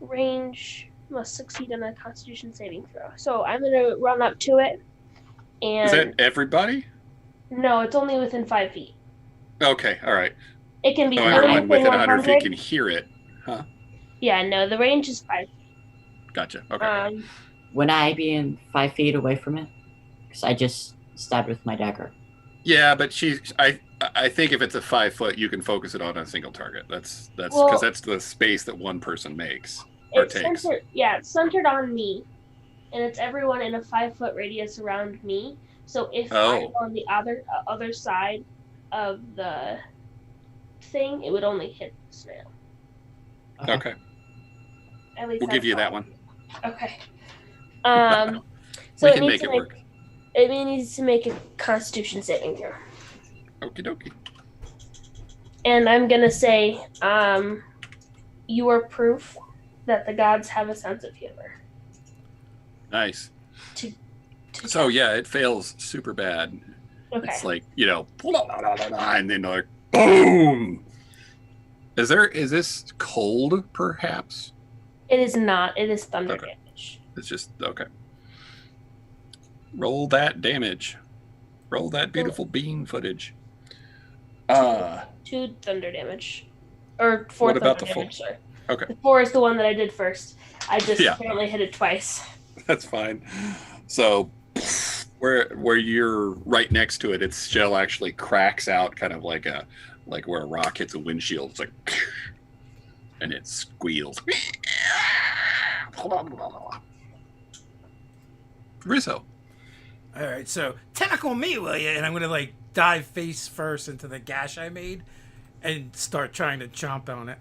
range must succeed on a Constitution saving throw. So I'm gonna run up to it, and Is that everybody? no, it's only within 5 feet. Okay, all right. It can be So heard everyone within 100 feet 100. can hear it. Huh? Yeah, no, the range is 5 feet. Gotcha. Okay. Would I be in 5 feet away from it? Because I just stabbed with my dagger. Yeah, but I think if it's a 5 foot, you can focus it on a single target. That's because Well- that's the space that one person makes or It's takes. centered. Yeah, it's centered on me, and it's everyone in a 5-foot radius around me. So if I'm Oh. on the other side of the thing, it would only hit the snail. Okay, At least we'll give that's you how- that one. Okay. So We it can needs make to it make work. it needs to make a Constitution saving throw, Okie dokie. and I'm gonna say, you are proof that the gods have a sense of humor. Nice. To So yeah, it fails super bad. okay. It's like, and then like boom. Is this cold perhaps? It is not. It is thunder Okay. damage. It's just okay. Roll that damage. Roll that beautiful bean footage. 2 thunder damage. Or 4 What about thunder the full- damage, sorry. Okay. The 4 is the one that I did first. I just Yeah. apparently hit it twice. That's fine. So where you're right next to it, its shell actually cracks out, kind of like where a rock hits a windshield. It's like, and it squeals. Rizzo. All right, so tackle me, will you? And I'm gonna like dive face first into the gash I made, and start trying to chomp on it.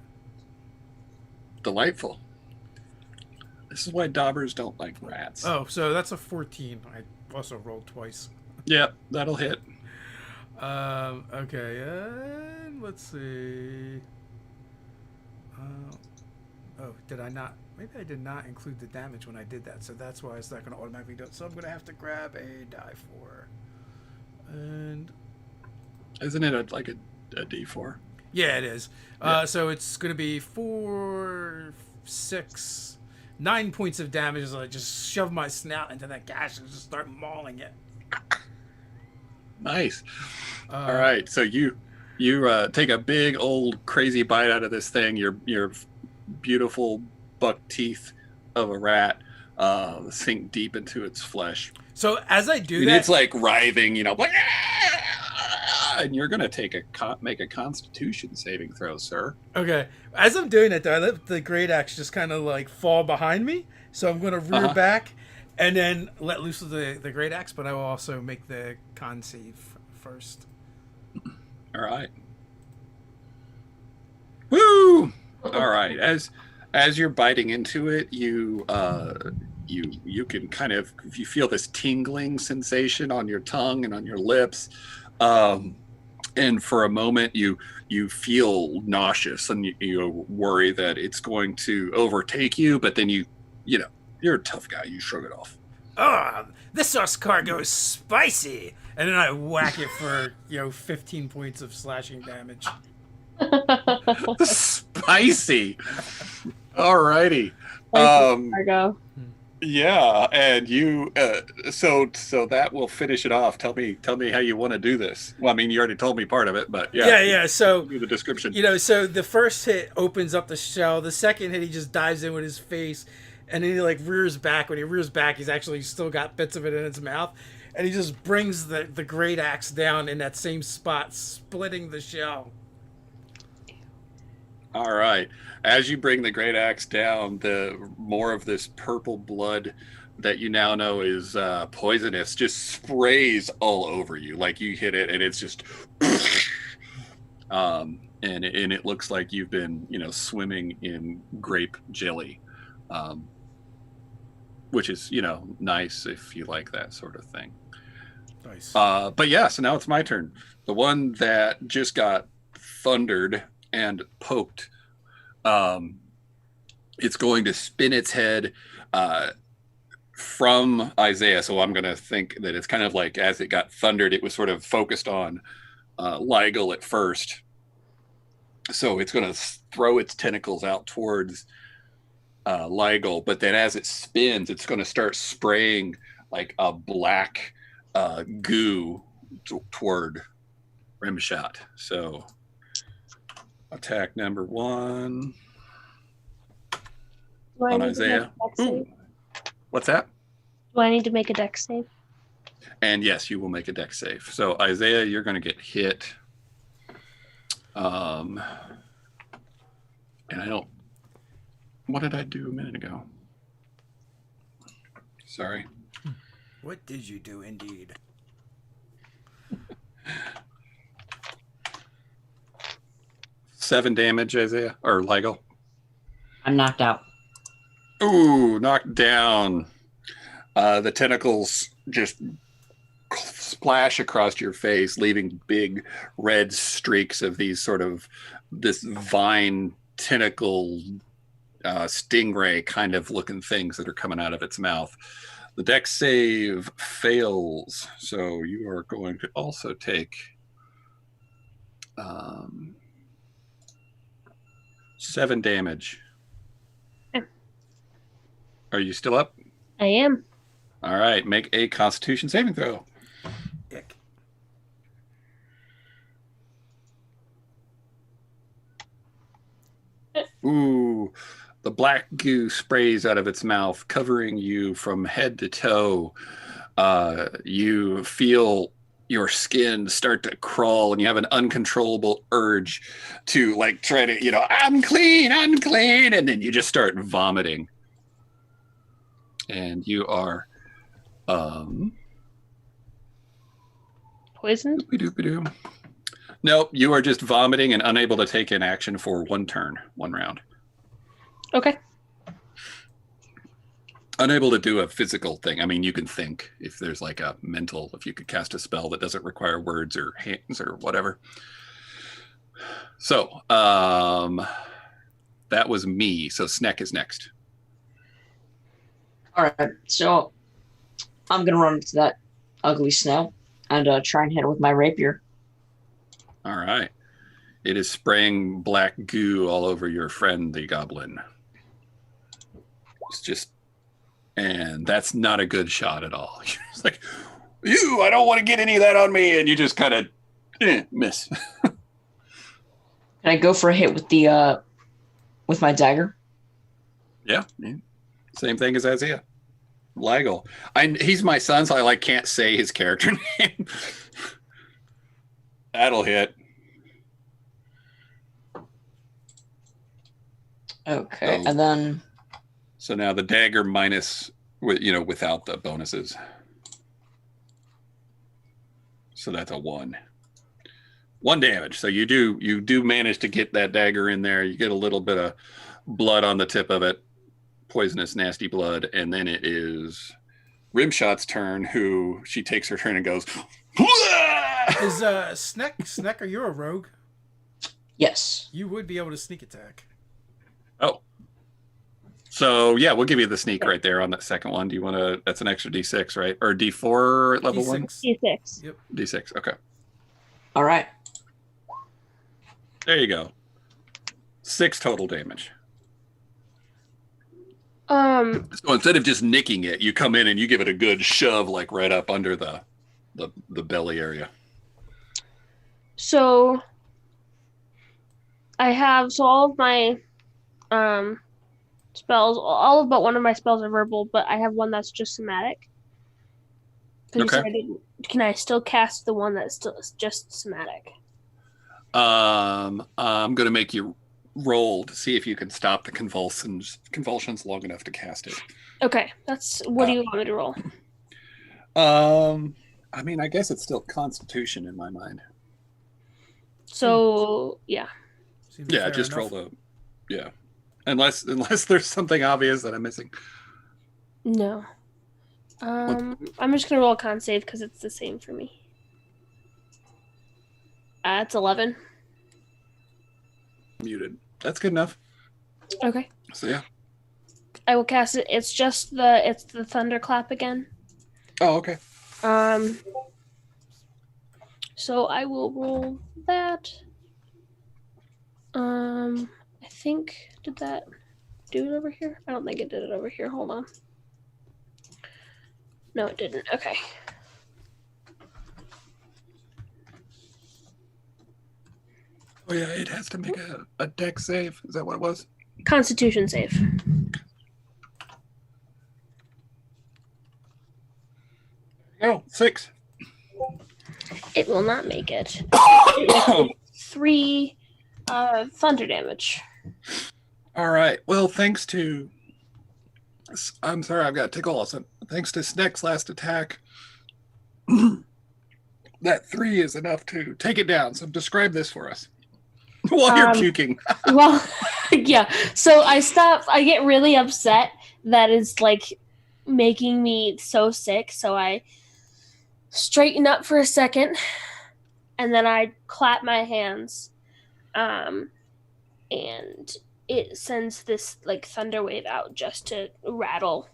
Delightful. This is why Dobbers don't like rats. Oh, so that's a 14. I also rolled twice. Yep, that'll hit. Okay, and let's see. Oh, did I not? Maybe I did not include the damage when I did that, so that's why it's not going to automatically do it. So I'm going to have to grab a die 4. And Isn't it like a D4? yeah, it is. Yeah. So it's going to be 4, 6, 9 points of damage as I just shove my snout into that gash and just start mauling it. Nice. All right, so you take a big old crazy bite out of this thing. Your beautiful buck teeth of a rat sink deep into its flesh. So as I do And that, it's like writhing, like, and you're gonna make a Constitution saving throw, sir. okay. As I'm doing it, though, I let the great axe just kind of like fall behind me. So I'm going to rear back and then let loose of the great axe, but I will also make the con save first. All right. Woo! All right. right. As you're biting into it, you can kind of, you feel this tingling sensation on your tongue and on your lips, and for a moment you feel nauseous, and you worry that it's going to overtake you, but then you know, you're a tough guy. You shrug it off. Oh, this escargot is spicy, and then I whack it for 15 points of slashing damage. Spicy. Alrighty. Margo. Yeah, and you. So that will finish it off. Tell me how you want to do this. Well, I mean, you already told me part of it, but yeah. Yeah. So do the description. So the first hit opens up the shell. The second hit, he just dives in with his face, and then he like rears back. When he rears back, he's actually still got bits of it in his mouth, and he just brings the great axe down in that same spot, splitting the shell. All right. As you bring the great axe down, the more of this purple blood that you now know is poisonous just sprays all over you. Like you hit it, and it's just, and it looks like you've been swimming in grape jelly, which is nice if you like that sort of thing. Nice. But yeah, so now it's my turn. The one that just got thundered and poked, it's going to spin its head from Isaiah. So I'm going to think that it's kind of like, as it got thundered, it was sort of focused on Ligel at first. So it's going to throw its tentacles out towards Ligel, but then as it spins, it's going to start spraying like a black goo toward Rimshot. So attack number 1 on Isaiah. What's that? Do I need to make a dex save? And yes, you will make a dex save. So Isaiah, you're going to get hit. And I don't. What did I do a minute ago? Sorry. What did you do, indeed? Seven damage, Isaiah, or Ligel. I'm knocked out. Ooh, knocked down. The tentacles just splash across your face, leaving big red streaks of these this vine tentacle stingray kind of looking things that are coming out of its mouth. The dex save fails, so you are going to also take 7 damage. Okay. Are you still up? I am. All right, make a Constitution saving throw. Ick. Ooh, the black goo sprays out of its mouth, covering you from head to toe. You feel your skin start to crawl, and you have an uncontrollable urge to try to, I'm clean, and then you just start vomiting. And you are Poisoned? Nope, you are just vomiting and unable to take an action for 1 turn, 1 round. Okay. Unable to do a physical thing. I mean, you can think if there's if you could cast a spell that doesn't require words or hands or whatever. So, that was me. So Sneck is next. All right, so I'm gonna run into that ugly snail and try and hit it with my rapier. All right. It is spraying black goo all over your friend, the goblin. And that's not a good shot at all. It's like, I don't want to get any of that on me. And you just kind of miss. Can I go for a hit with the with my dagger? Yeah. Same thing as Isaiah. Ligel. He's my son, so I can't say his character name. That'll hit. Okay, and then. So now the dagger minus, without the bonuses. So that's a 1. 1 damage. So you do manage to get that dagger in there. You get a little bit of blood on the tip of it, poisonous, nasty blood, and then it is Rimshot's turn, who she takes her turn and goes. Is Sneck, are you a rogue? Yes. You would be able to sneak attack. Oh. So, yeah, we'll give you the sneak right there on that second one. Do you want to... That's an extra D6, right? Or D4 at level D6. 1? D6. Yep. D6, okay. All right. There you go. 6 total damage. So instead of just nicking it, you come in and you give it a good shove, like right up under the belly area. So I have all of my spells. All but one of my spells are verbal, but I have one that's just somatic. Okay. Can I still cast the one that's still just somatic? I'm gonna make you roll to see if you can stop the convulsions long enough to cast it. Okay, what do you want me to roll? I mean, I guess it's still Constitution in my mind. So yeah. Seems Yeah, fair just enough. roll unless there's something obvious that I'm missing. No. I'm just gonna roll a con save because it's the same for me. It's 11. Muted. That's good enough. Okay. So yeah. I will cast it. It's the thunderclap again. Oh, okay. So I will roll that. I think did that do it over here? I don't think it did it over here. Hold on. No, it didn't. Okay. Oh yeah, it has to make a dex save. Is that what it was? Constitution save. Oh, 6. It will not make it. 3 thunder damage. All right. Well, thanks to... I'm sorry, I've got tickle also. Thanks to Sneck's last attack, that 3 is enough to take it down. So describe this for us. While you're puking. Well, yeah. So I stop. I get really upset that is like making me so sick. So I straighten up for a second, and then I clap my hands, and it sends this like thunder wave out just to rattle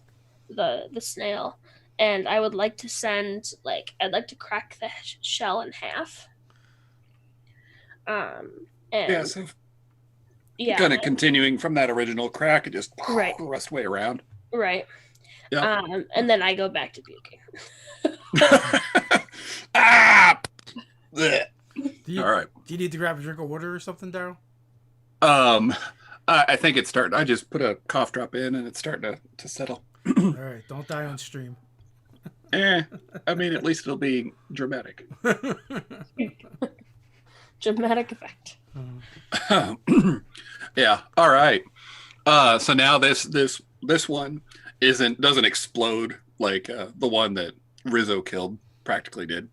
the snail. And I would like to I'd like to crack the shell in half. And Yeah, so yeah, kind of continuing from that original crack, it just Right. the rest way around. right. Yeah. And then I go back to puking. Ah! Blech. All right. Do you need to grab a drink of water or something, Daryl? I think it's starting. I just put a cough drop in, and it's starting to settle. All right, don't die on stream. I mean, at least it'll be dramatic. Dramatic effect. Yeah. All right. So now this one doesn't explode like the one that Rizzo killed practically did.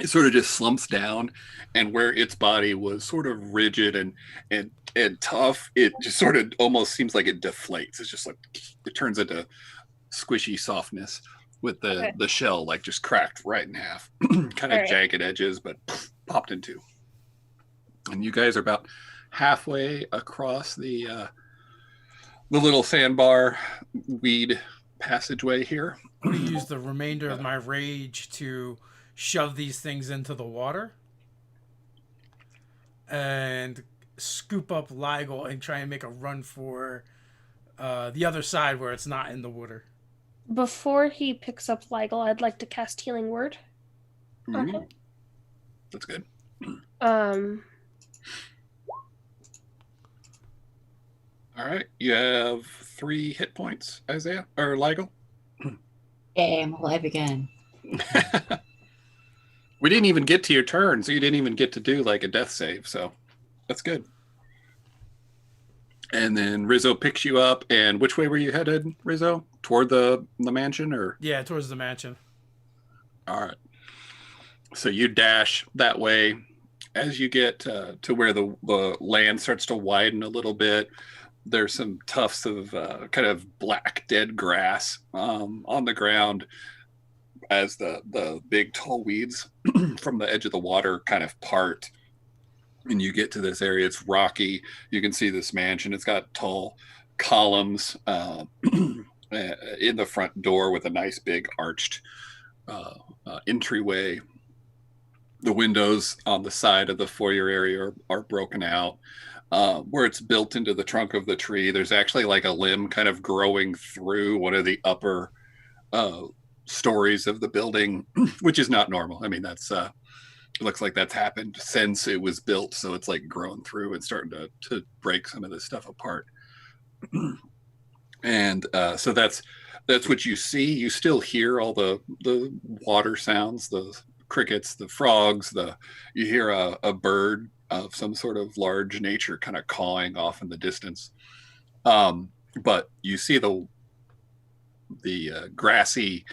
It sort of just slumps down, and where its body was sort of rigid and tough, it just sort of almost seems like it deflates. It's just like it turns into squishy softness with the shell like just cracked right in half, kind of jagged edges, but popped in two. And you guys are about halfway across the little sandbar weed passageway here. I'm going to use the remainder of my rage to shove these things into the water and scoop up Ligel and try and make a run for the other side where it's not in the water. Before he picks up Ligel, I'd like to cast Healing Word. Mm-hmm. That's good. All right. You have 3 hit points, Isaiah, or Ligel. Yay, I'm alive again. We didn't even get to your turn, so you didn't even get to do like a death save, so that's good. And then Rizzo picks you up, and which way were you headed, Rizzo? Toward the mansion, or? Yeah, towards the mansion. All right. So you dash that way as you get to where the land starts to widen a little bit. there's some tufts of kind of black dead grass on the ground as the big tall weeds from the edge of the water kind of part. And you get to this area, it's rocky. You can see this mansion. It's got tall columns in the front door with a nice big arched entryway. The windows on the side of the foyer area are broken out. Where it's built into the trunk of the tree, there's actually like a limb kind of growing through one of the upper stories of the building, which is not normal. I mean, that's it looks like that's happened since it was built, so it's like grown through and starting to break some of this stuff apart. And so that's what you see. You still hear all the water sounds, the crickets, the frogs. You hear a bird of some sort of large nature kind of cawing off in the distance. But you see the grassy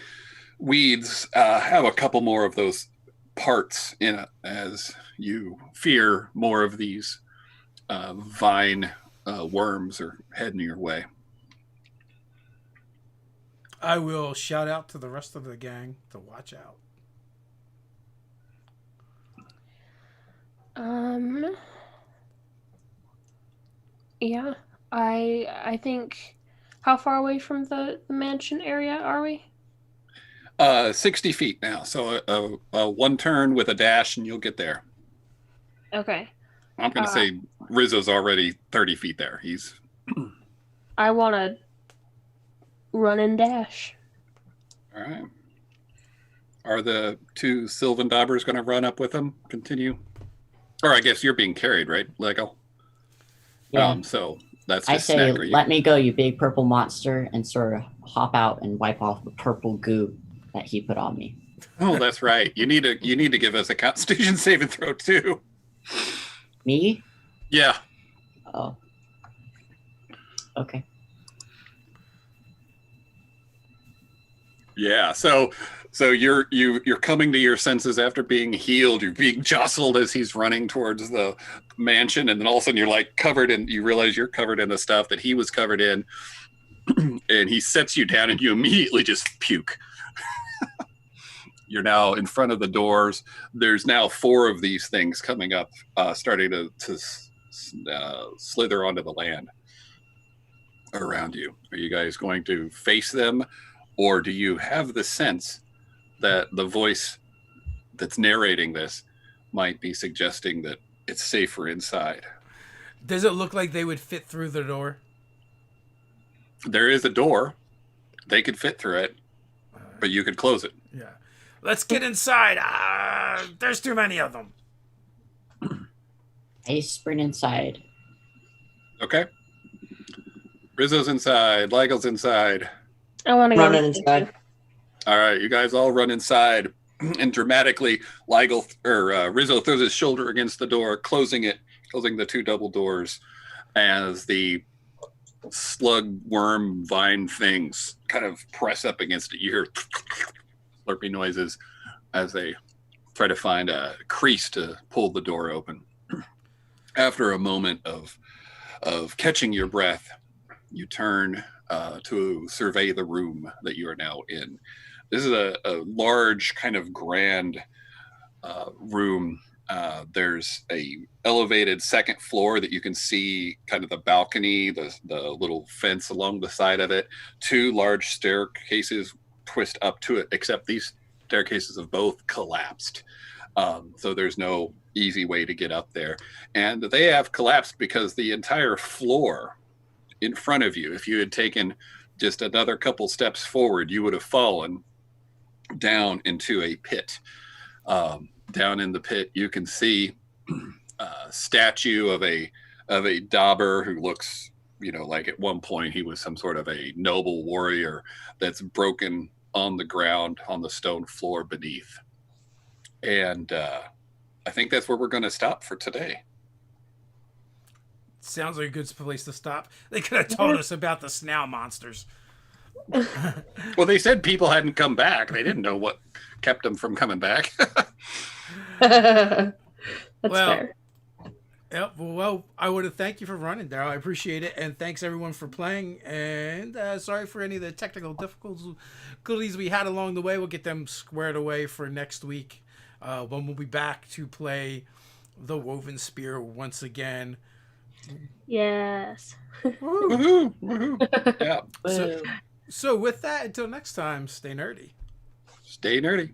weeds have a couple more of those parts in it, as you fear more of these vine worms are heading your way. I will shout out to the rest of the gang to watch out. Yeah, I think. How far away from the mansion area are we? 60 feet now, so one turn with a dash and you'll get there. Okay. I'm going to say Rizzo's already 30 feet there. I want to run and dash. All right. Are the two Sylvan Dobbers going to run up with him? Continue? Or I guess you're being carried, right, Lego? Yeah. So that's I just say, Snacker. let me go, you big purple monster, and sort of hop out and wipe off the purple goo that he put on me. Oh, that's right. You need to give us a Constitution saving throw too. Me? Yeah. Oh. Okay. Yeah. So you're coming to your senses after being healed. You're being jostled as he's running towards the mansion, and then all of a sudden you're like covered in. You realize you're covered in the stuff that he was covered in, and he sets you down, and you immediately just puke. You're now in front of the doors. There's now 4 of these things coming up, starting to slither onto the land around you. Are you guys going to face them, or do you have the sense that the voice that's narrating this might be suggesting that it's safer inside? Does it look like they would fit through the door? There is a door. They could fit through it, but you could close it. Yeah. Let's get inside. There's too many of them. I sprint inside. Okay. Rizzo's inside. Ligel's inside. I want to go Running inside. All right, you guys all run inside, and dramatically, Rizzo throws his shoulder against the door, closing the 2 double doors, as the slug worm vine things kind of press up against it. You hear slurpy noises as they try to find a crease to pull the door open. After a moment of catching your breath, you turn to survey the room that you are now in. This is a large, kind of grand room. There's a elevated second floor that you can see, kind of the balcony, the little fence along the side of it. 2 large staircases twist up to it, except these staircases have both collapsed. So there's no easy way to get up there. And they have collapsed because the entire floor in front of you, if you had taken just another couple steps forward, you would have fallen down into a pit. Down in the pit, you can see a statue of a Dobber who looks, like at one point he was some sort of a noble warrior, that's broken on the ground on the stone floor beneath. And I think that's where we're going to stop for today. Sounds like a good place to stop. They could have told us about the snail monsters. Well, they said people hadn't come back. They didn't know what kept them from coming back. That's Well, fair. Yep. Well, I want to thank you for running, Daryl. I appreciate it, and thanks everyone for playing. And sorry for any of the technical difficulties we had along the way. We'll get them squared away for next week, when we'll be back to play the Woven Spear once again. Yes. Woohoo! Woohoo! Yeah. So with that, until next time, stay nerdy. Stay nerdy.